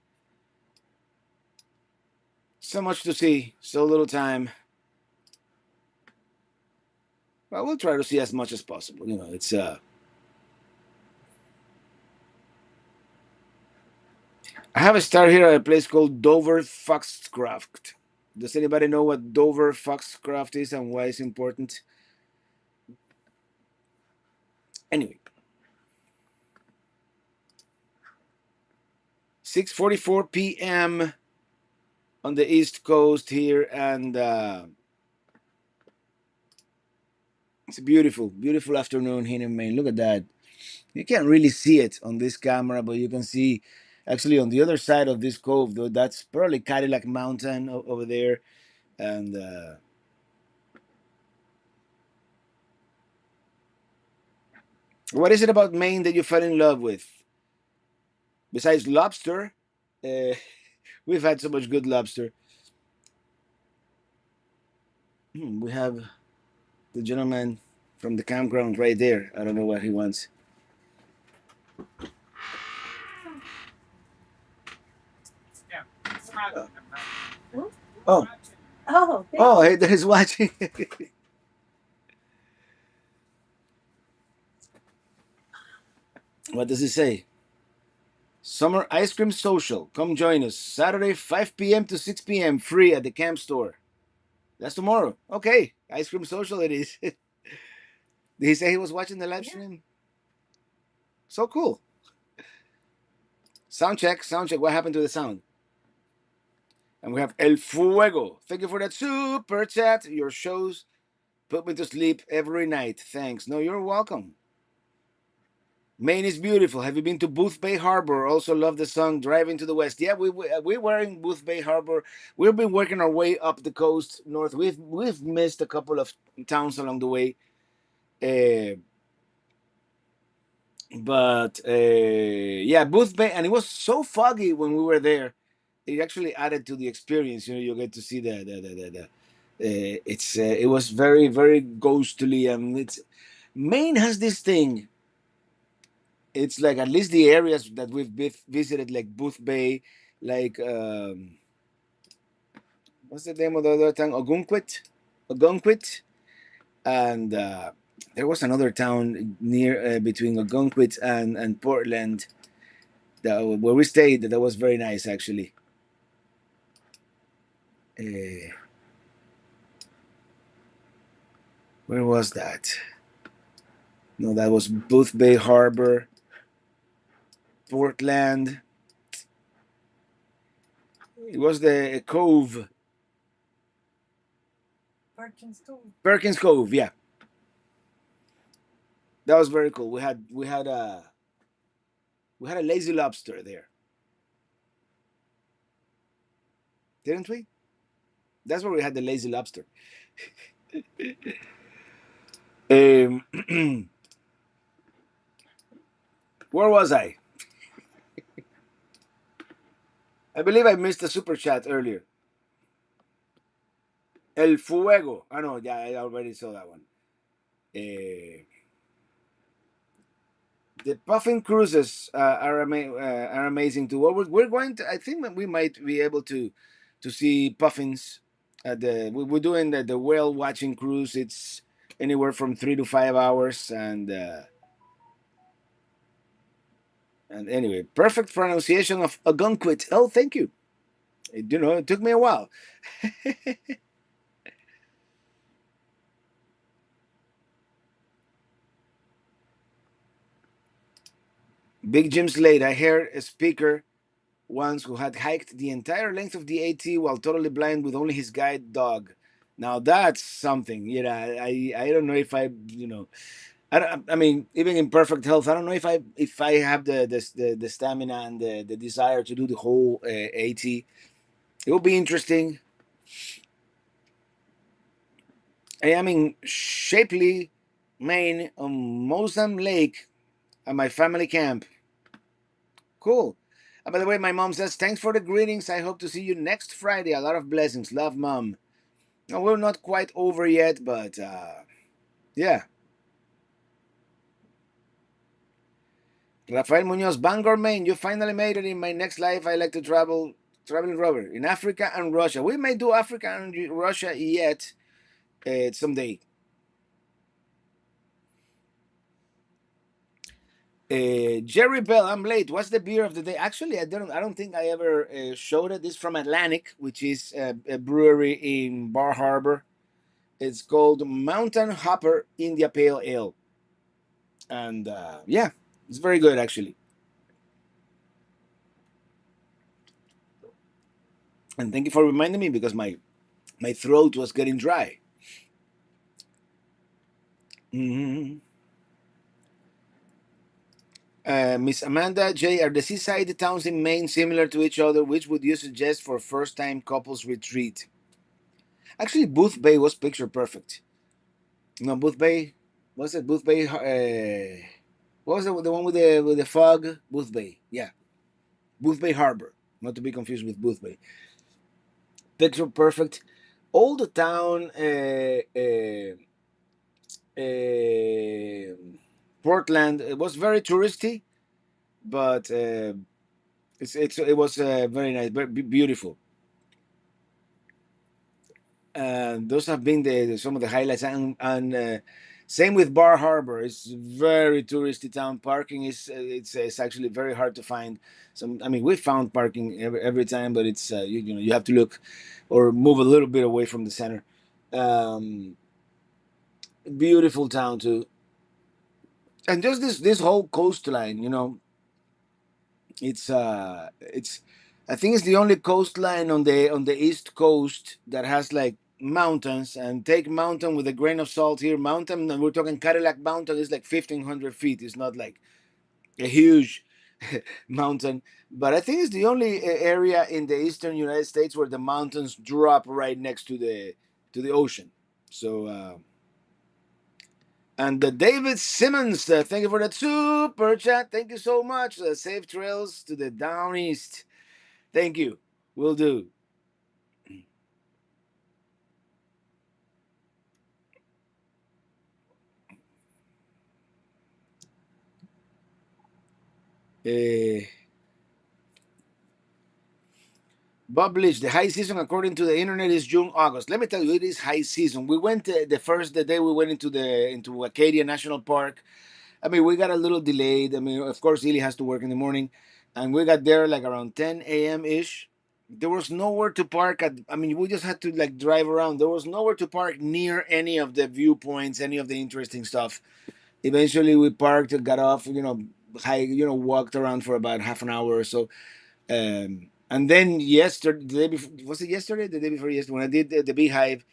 So much to see, so little time. Well, we'll try to see as much as possible. It's I have a star here at a place called Dover Foxcroft. Does anybody know what Dover Foxcroft is and why it's important? Anyway, 6:44 p.m. on the East Coast here, and it's a beautiful, beautiful afternoon here in Maine. Look at that. You can't really see it on this camera, but you can see actually on the other side of this cove, though, that's probably Cadillac Mountain over there. And what is it about Maine that you fell in love with? Besides lobster, uh, we've had so much good lobster. We have the gentleman from the campground right there. I don't know what he wants. Oh, oh, hey, he's watching. What does he say? Summer ice cream social. Come join us Saturday, 5 p.m. to 6 p.m. free at the camp store. That's tomorrow. Okay, ice cream social it is. Did he say he was watching the live stream? So cool. Sound check, sound check. What happened to the sound? And we have El Fuego. Thank you for that super chat. Your shows put me to sleep every night. Thanks. No, you're welcome. Maine is beautiful. Have you been to Booth Bay Harbor? Also love the song "Driving to the West." Yeah, we were in Booth Bay Harbor. We've been working our way up the coast north. We've missed a couple of towns along the way, uh, but yeah, Booth Bay, and it was so foggy when we were there. It actually added to the experience. You get to see the it was very very ghostly, and it's Maine has this thing. It's like at least the areas that we've visited, like Booth Bay, like what's the name of the other town? Ogunquit, and there was another town near between Ogunquit and Portland where we stayed. That was very nice, actually. Uh, where was that? No, that was Booth Bay Harbor, Portland. It was the Cove. Perkins Cove, yeah. That was very cool. We had a lazy lobster there, didn't we? That's where we had the lazy lobster. Um, where was I? I believe I missed a super chat earlier. El Fuego. I know, yeah, I already saw that one. The puffin cruises are amazing too. Well, we're going to. I think that we might be able to see puffins. We're doing the whale watching cruise. It's anywhere from 3 to 5 hours, and anyway, perfect pronunciation of Ogunquit. Oh, thank you. It took me a while. Big Jim's late. I heard a speaker once who had hiked the entire length of the AT while totally blind with only his guide dog. Now that's something. I don't know if I mean, even in perfect health, I don't know if I have the stamina and the desire to do the whole AT. It will be interesting. I am in Shapely, Maine, on Mosam Lake at my family camp. Cool. By the way, my mom says, thanks for the greetings. I hope to see you next Friday. A lot of blessings. Love, Mom. No, we're not quite over yet, but yeah. Rafael Munoz, Bangor, Maine. You finally made it. In my next life, I like to traveling rubber in Africa and Russia. We may do Africa and Russia yet someday. Jerry Bell, I'm late. What's the beer of the day? Actually, I don't think I ever showed it. This is from Atlantic, which is a brewery in Bar Harbor. It's called Mountain Hopper India Pale Ale, and yeah, it's very good actually. And thank you for reminding me because my throat was getting dry. Mhm. Miss Amanda J, are the seaside towns in Maine similar to each other? Which would you suggest for first time couples retreat? Actually, Booth Bay was picture perfect. No, Booth Bay. What's it? Booth Bay. What was the one with the fog? Booth Bay. Yeah, Booth Bay Harbor. Not to be confused with Booth Bay. Picture perfect. All the town. Uh, Portland. It was very touristy, but it was very nice, very beautiful. And those have been some of the highlights. And same with Bar Harbor. It's very touristy town. Parking is it's actually very hard to find. Some I mean we found parking every time, but it's you have to look or move a little bit away from the center. Um, Beautiful town too, and just this whole coastline. It's I think it's the only coastline on the east coast that has like mountains. And take mountain with a grain of salt here. Mountain, and we're talking Cadillac Mountain, is like 1,500 feet. It's not like a huge mountain, but I think it's the only area in the eastern United States where the mountains drop right next to the ocean. So and David Simmons, thank you for that super chat. Thank you so much. Safe trails to the down east. Thank you. Will do. Uh, Bob Leach, the high season according to the internet is June, August. Let me tell you, it is high season. We went the day we went into Acadia National Park. I mean, we got a little delayed. I mean, of course, Ely has to work in the morning, and we got there like around 10 a.m. ish. There was nowhere to park at. I mean, we just had to like drive around. There was nowhere to park near any of the viewpoints, any of the interesting stuff. Eventually, we parked, got off, walked around for about half an hour or so. And then yesterday, the day before, was it yesterday? The day before yesterday, when I did the Beehive,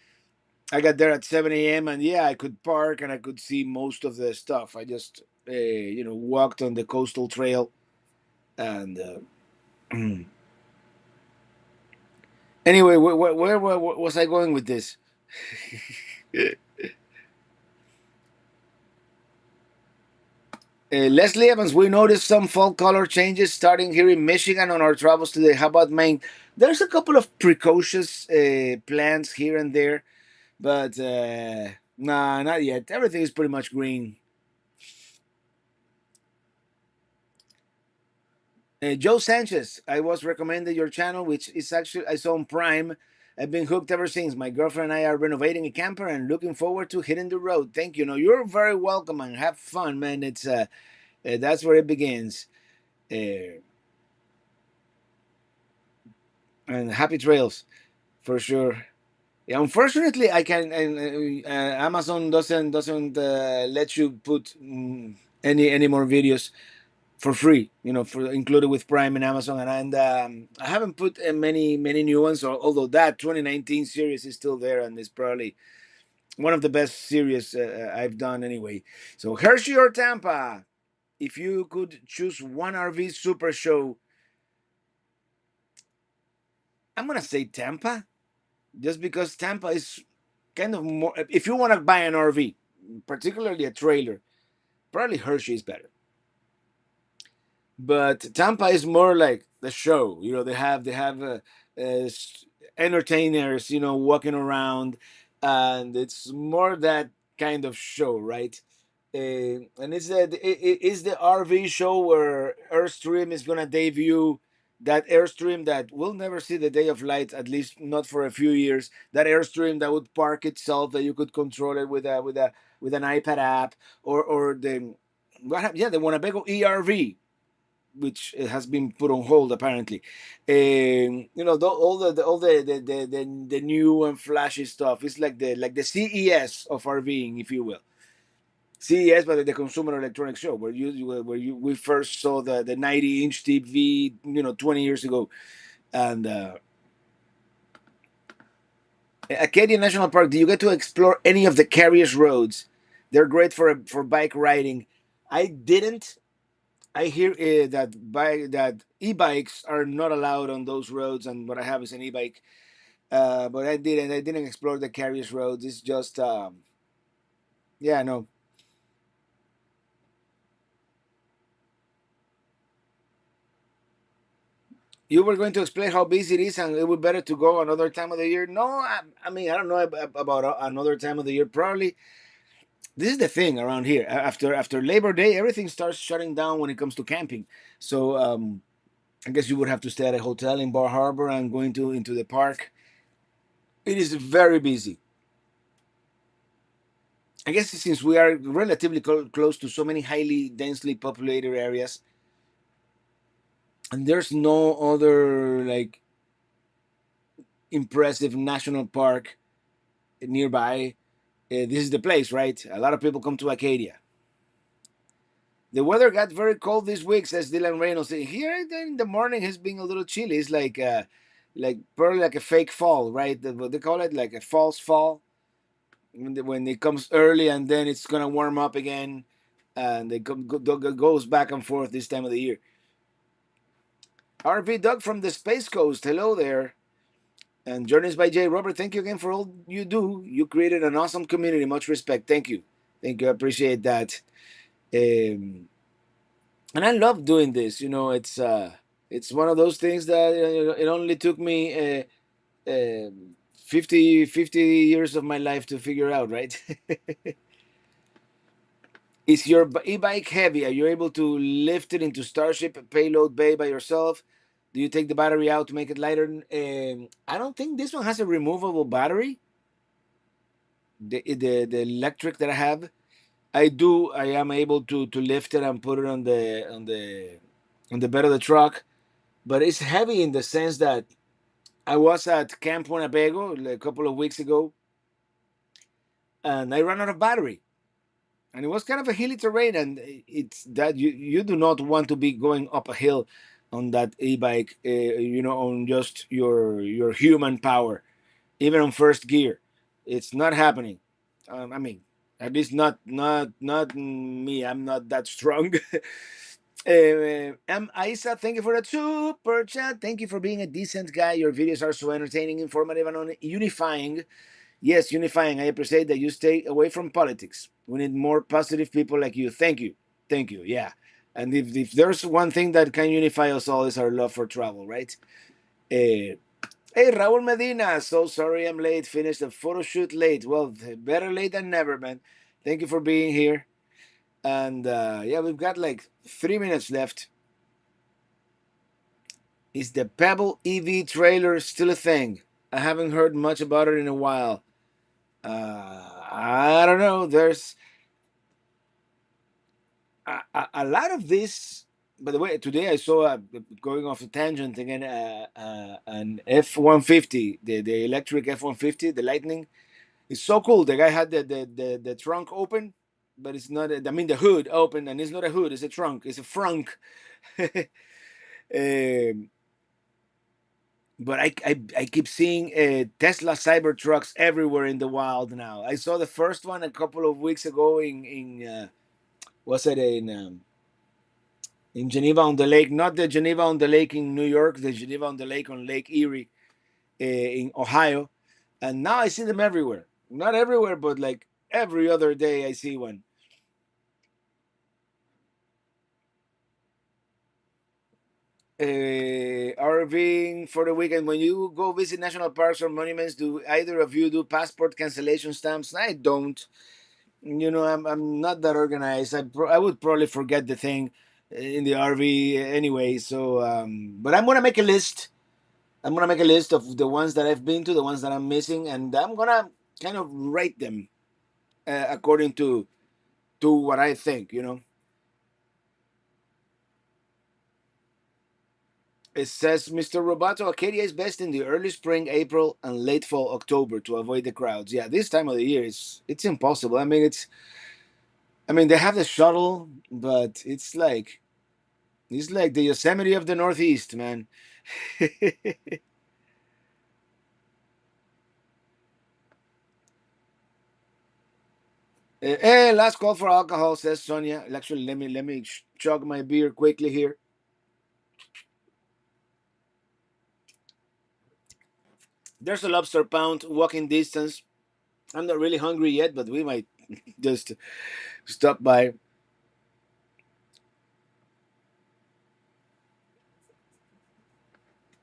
I got there at 7 a.m. and yeah, I could park and I could see most of the stuff. I just, walked on the coastal trail and anyway, where was I going with this? Leslie Evans, we noticed some fall color changes starting here in Michigan on our travels today. How about Maine? There's a couple of precocious plants here and there, but nah, not yet. Everything is pretty much green. Joe Sanchez, I was recommended your channel, which is actually I saw on Prime. I've been hooked ever since. My girlfriend and I are renovating a camper and looking forward to hitting the road. Thank you. No, you're very welcome and have fun, man. It's that's where it begins. Uh, and happy trails for sure. Yeah, unfortunately, I can. Amazon doesn't let you put any more videos for free. For included with Prime and Amazon, and I haven't put many new ones. Although that 2019 series is still there, and it's probably one of the best series I've done anyway. So Hershey or Tampa, if you could choose one RV super show, I'm gonna say Tampa, just because Tampa is kind of more. If you want to buy an RV, particularly a trailer, probably Hershey is better. But Tampa is more like the show. They have entertainers, walking around, and it's more that kind of show, right? And it's the RV show where Airstream is gonna debut that Airstream that will never see the day of light, at least not for a few years. That Airstream that would park itself, that you could control it with an iPad app, or the yeah, the Winnebago ERV, which has been put on hold apparently. You know, all the new and flashy stuff. It's like the CES of RVing, if you will. CES, but the Consumer Electronics Show, where you we first saw the 90-inch TV, 20 years ago. And Acadia National Park, do you get to explore any of the Carriers roads? They're great for bike riding. I didn't. I hear that e-bikes are not allowed on those roads, and what I have is an e-bike. But I didn't. I didn't explore the Carriers roads. It's just yeah, no. You were going to explain how busy it is, and it would be better to go another time of the year. No, I mean I don't know about another time of the year. Probably this is the thing around here. After Labor Day, everything starts shutting down when it comes to camping. So I guess you would have to stay at a hotel in Bar Harbor and go into the park. It is very busy. I guess since we are relatively close to so many highly densely populated areas, and there's no other like impressive national park nearby. This is the place, right? A lot of people come to Acadia. The weather got very cold this week, says Dylan Reynolds. Here in the morning has been a little chilly. It's like probably like a fake fall, right? What they call it, like a false fall, when it comes early and then it's gonna warm up again, and goes back and forth this time of the year. RV Doug from the Space Coast, hello there. And Journeys by J. Robert, thank you again for all you do. You created an awesome community. Much respect. Thank you. I appreciate that. Um, and I love doing this. It's one of those things that it only took me 50 years of my life to figure out. Right? Is your e-bike heavy? Are you able to lift it into Starship payload bay by yourself? Do you take the battery out to make it lighter? I don't think this one has a removable battery. The electric that I have, I am able to lift it and put it on the bed of the truck, but it's heavy in the sense that I was at Camp Winnebago a couple of weeks ago, and I ran out of battery, and it was kind of a hilly terrain, and it's that you do not want to be going up a hill on that e-bike, on just your human power, even on first gear. It's not happening. I mean, at least not me. I'm not that strong. Isa, thank you for the super chat. Thank you for being a decent guy. Your videos are so entertaining, informative, and unifying. Yes, unifying. I appreciate that you stay away from politics. We need more positive people like you. Thank you. Thank you. Yeah. And if there's one thing that can unify us all is our love for travel, right? Uh, Hey, Raul Medina. So sorry I'm late. Finished the photo shoot late. Well, better late than never, man. Thank you for being here. And yeah, we've got like 3 minutes left. Is the Pebble EV trailer still a thing? I haven't heard much about it in a while. I don't know. There's a lot of this. By the way, today I saw, going off a tangent again, an F-150, the electric F-150, the Lightning. It's so cool. The guy had the trunk open, but it's not. I mean, the hood open, and it's not a hood. It's a trunk. It's a frunk. um, but I keep seeing Tesla Cybertrucks everywhere in the wild now. I saw the first one a couple of weeks ago in was it in Geneva on the Lake, not the Geneva on the Lake in New York, the Geneva on the Lake on Lake Erie in Ohio, and now I see them everywhere. Not everywhere, but like every other day I see one. RVing for the weekend. When you go visit national parks or monuments, do either of you do passport cancellation stamps? I don't. I'm not that organized. I would probably forget the thing in the RV anyway. So, but I'm gonna make a list. I'm gonna make a list of the ones that I've been to, the ones that I'm missing, and I'm gonna kind of rate them according to what I think. It says Mr. Roboto, Acadia is best in the early spring, April, and late fall, October to avoid the crowds. Yeah, this time of the year it's impossible. I mean they have the shuttle, but it's like the Yosemite of the Northeast, man. Last call for alcohol, says Sonia. Actually, let me chug my beer quickly here. There's a lobster pound walking distance. I'm not really hungry yet, but we might just stop by.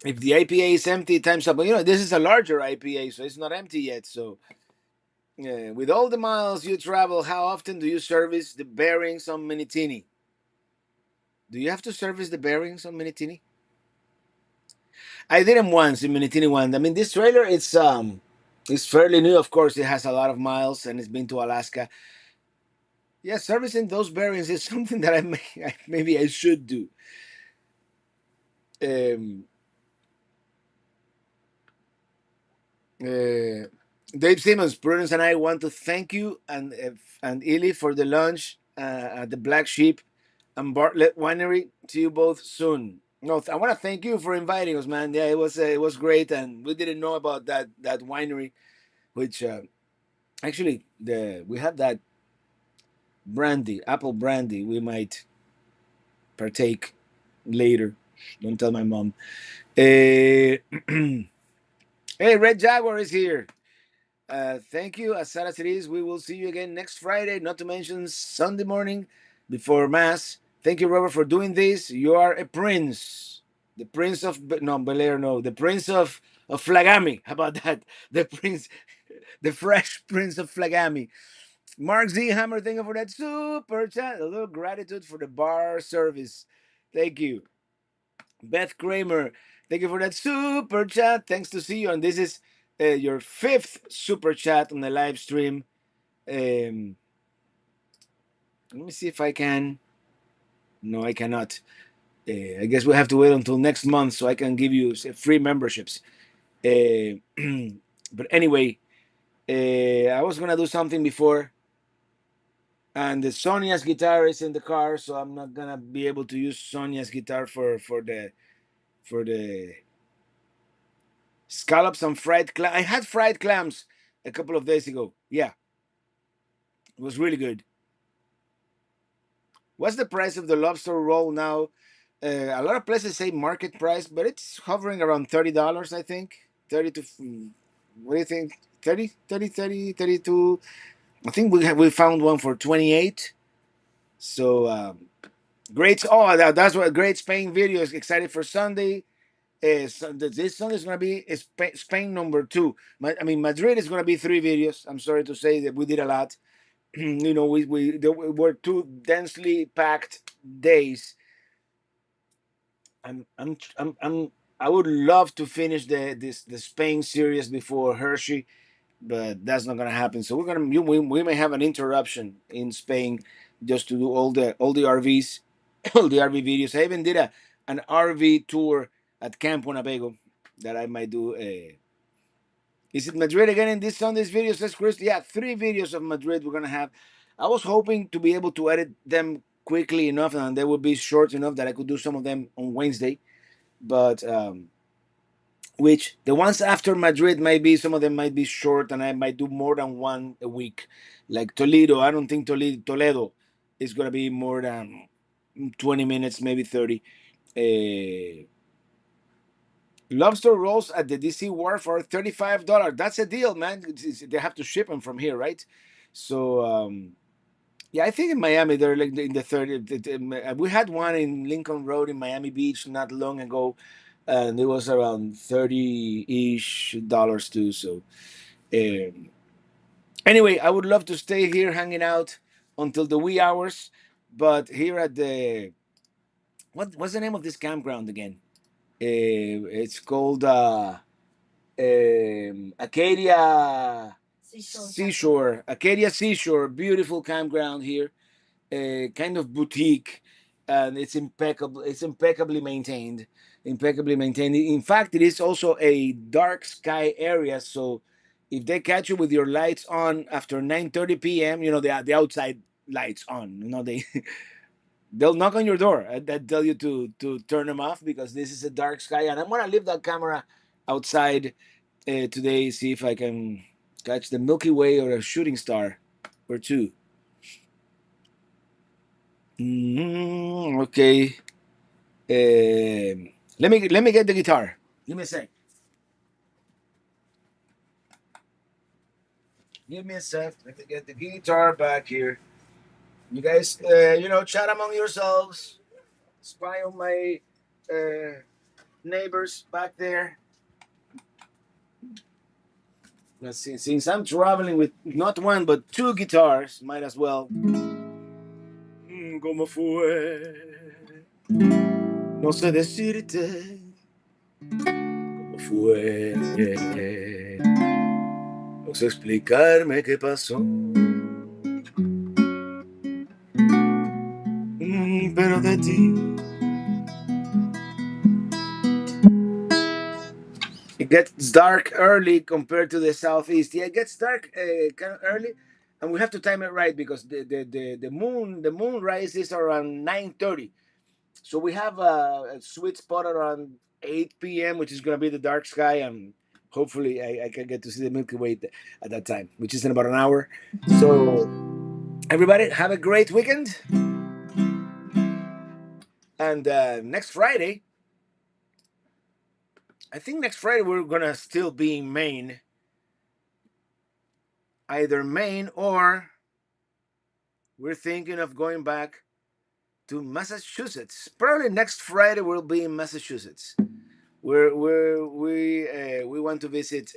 If the IPA is empty, time's up. But this is a larger IPA, so it's not empty yet. So, with all the miles you travel, how often do you service the bearings on Minitini? Do you have to service the bearings on Minitini? I did them once in Minitini one. I mean, this trailer it's fairly new. Of course, it has a lot of miles and it's been to Alaska. Yeah, servicing those bearings is something that maybe I should do. Um, uh, Dave Simmons, Prudence, and I want to thank you and Illy for the lunch at the Black Sheep and Bartlett Winery. See you both soon. No, I want to thank you for inviting us, man. Yeah, it was great, and we didn't know about that winery, which actually we have that brandy, apple brandy. We might partake later. Don't tell my mom. Uh, hey, Red Jaguar is here. Thank you. As sad as it is, we will see you again next Friday, not to mention Sunday morning before Mass. Thank you, Robert, for doing this. You are a prince. The prince of, no, Belair, no, the prince of Flagami. How about that? The prince, the fresh prince of Flagami. Mark Z. Hammer, thank you for that super chat. A little gratitude for the bar service. Thank you. Beth Kramer, thank you for that super chat. Thanks to see you. And this is your fifth super chat on the live stream. Let me see if I can. No, I cannot. I guess we have to wait until next month so I can give you free memberships. Uh, but anyway, I was gonna do something before, and the Sonia's guitar is in the car, so I'm not gonna be able to use Sonia's guitar for the scallops and fried clam. I had fried clams a couple of days ago. Yeah, it was really good. What's the price of the lobster roll now? A lot of places say market price, but it's hovering around $30, I think. 30 to, what do you think? 30, 30, 30, 32. I think we found one for 28. So, great. Oh, that's what great Spain video is excited for Sunday. This Sunday is going to be Spain number two. I mean, Madrid is going to be three videos. I'm sorry to say that we did a lot. There were two densely packed days. I would love to finish the Spain series before Hershey, but that's not gonna happen. So we may have an interruption in Spain just to do all the RVs, all the RV videos. I even did an RV tour at Camp Winnebago that I might do. Is it Madrid again in this Sunday's video? Says Chris. Yeah, three videos of Madrid we're gonna have. I was hoping to be able to edit them quickly enough and they would be short enough that I could do some of them on Wednesday. But which the ones after Madrid might be, some of them might be short and I might do more than one a week. Like Toledo, I don't think Toledo is gonna be more than 20 minutes, maybe 30. Uh, Lobster rolls at the DC Wharf are $35. That's a deal, man. They have to ship them from here, right? So yeah, I think in Miami they're like in the 30. We had one in Lincoln Road in Miami Beach not long ago, and it was around 30 ish dollars too. So, um, Anyway, I would love to stay here hanging out until the wee hours, but here at the what's the name of this campground again? It's called Acadia Seashore. Acadia Seashore, beautiful campground here, kind of boutique, and it's impeccable. It's impeccably maintained. Impeccably maintained. In fact, it is also a dark sky area. So, if they catch you with your lights on after 9:30 p.m., the outside lights on. They they'll knock on your door and that tell you to turn them off because this is a dark sky. And I'm gonna leave that camera outside today. See if I can catch the Milky Way or a shooting star or two. Okay. Let me get the guitar. Give me a sec. Give me a sec. Let me get the guitar back here. You guys, chat among yourselves. Spy on my uh, neighbors back there. Let's see. Since I'm traveling with not one but two guitars, might as well. ¿Cómo fue? No sé decirte cómo fue. No sé explicarme qué pasó. Pero de ti. It gets dark early compared to the southeast. Yeah, it gets dark kind of early, and we have to time it right because the moon rises around 9:30. So we have a sweet spot around 8 p.m., which is going to be the dark sky, and hopefully I can get to see the Milky Way at that time, which is in about an hour. So everybody, have a great weekend, and next Friday, I think next Friday we're gonna still be in Maine, either Maine or we're thinking of going back to Massachusetts. Probably next Friday we'll be in Massachusetts. We want to visit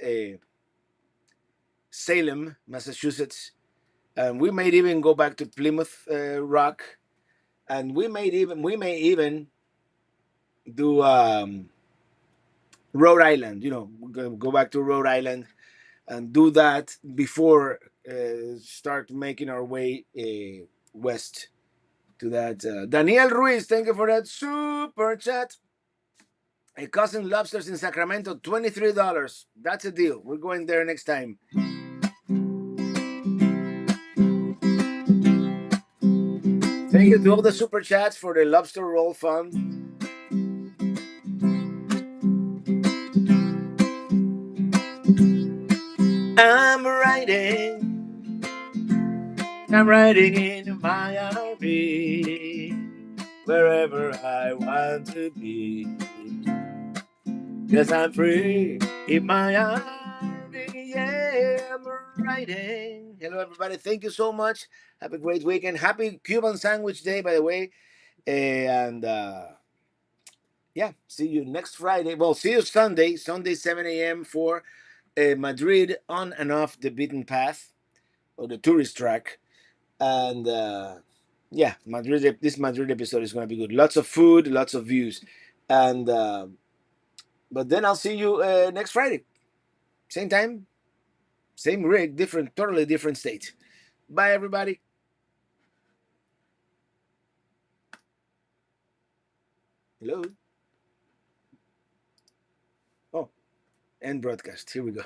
Salem, Massachusetts, and we may even go back to Plymouth Rock, and we may even do Rhode Island. Go back to Rhode Island and do that before start making our way west to that. Daniel Ruiz, thank you for that super chat. A cousin lobsters in Sacramento, $23. That's a deal. We're going there next time. Thank you to all the super chats for the lobster roll fund. I'm riding, I'm riding in my RV, wherever I want to be. Yes, I'm free in my RV. Yeah, I'm riding. Hello, everybody. Thank you so much. Have a great weekend. Happy Cuban Sandwich Day, by the way. And yeah, see you next Friday. Well, see you Sunday, 7 a.m. for Madrid on and off the beaten path or the tourist track. And yeah, This Madrid episode is going to be good. Lots of food, lots of views. And but then I'll see you next Friday. Same time, same rig, totally different state. Bye, everybody. Hello. Oh, end broadcast. Here we go.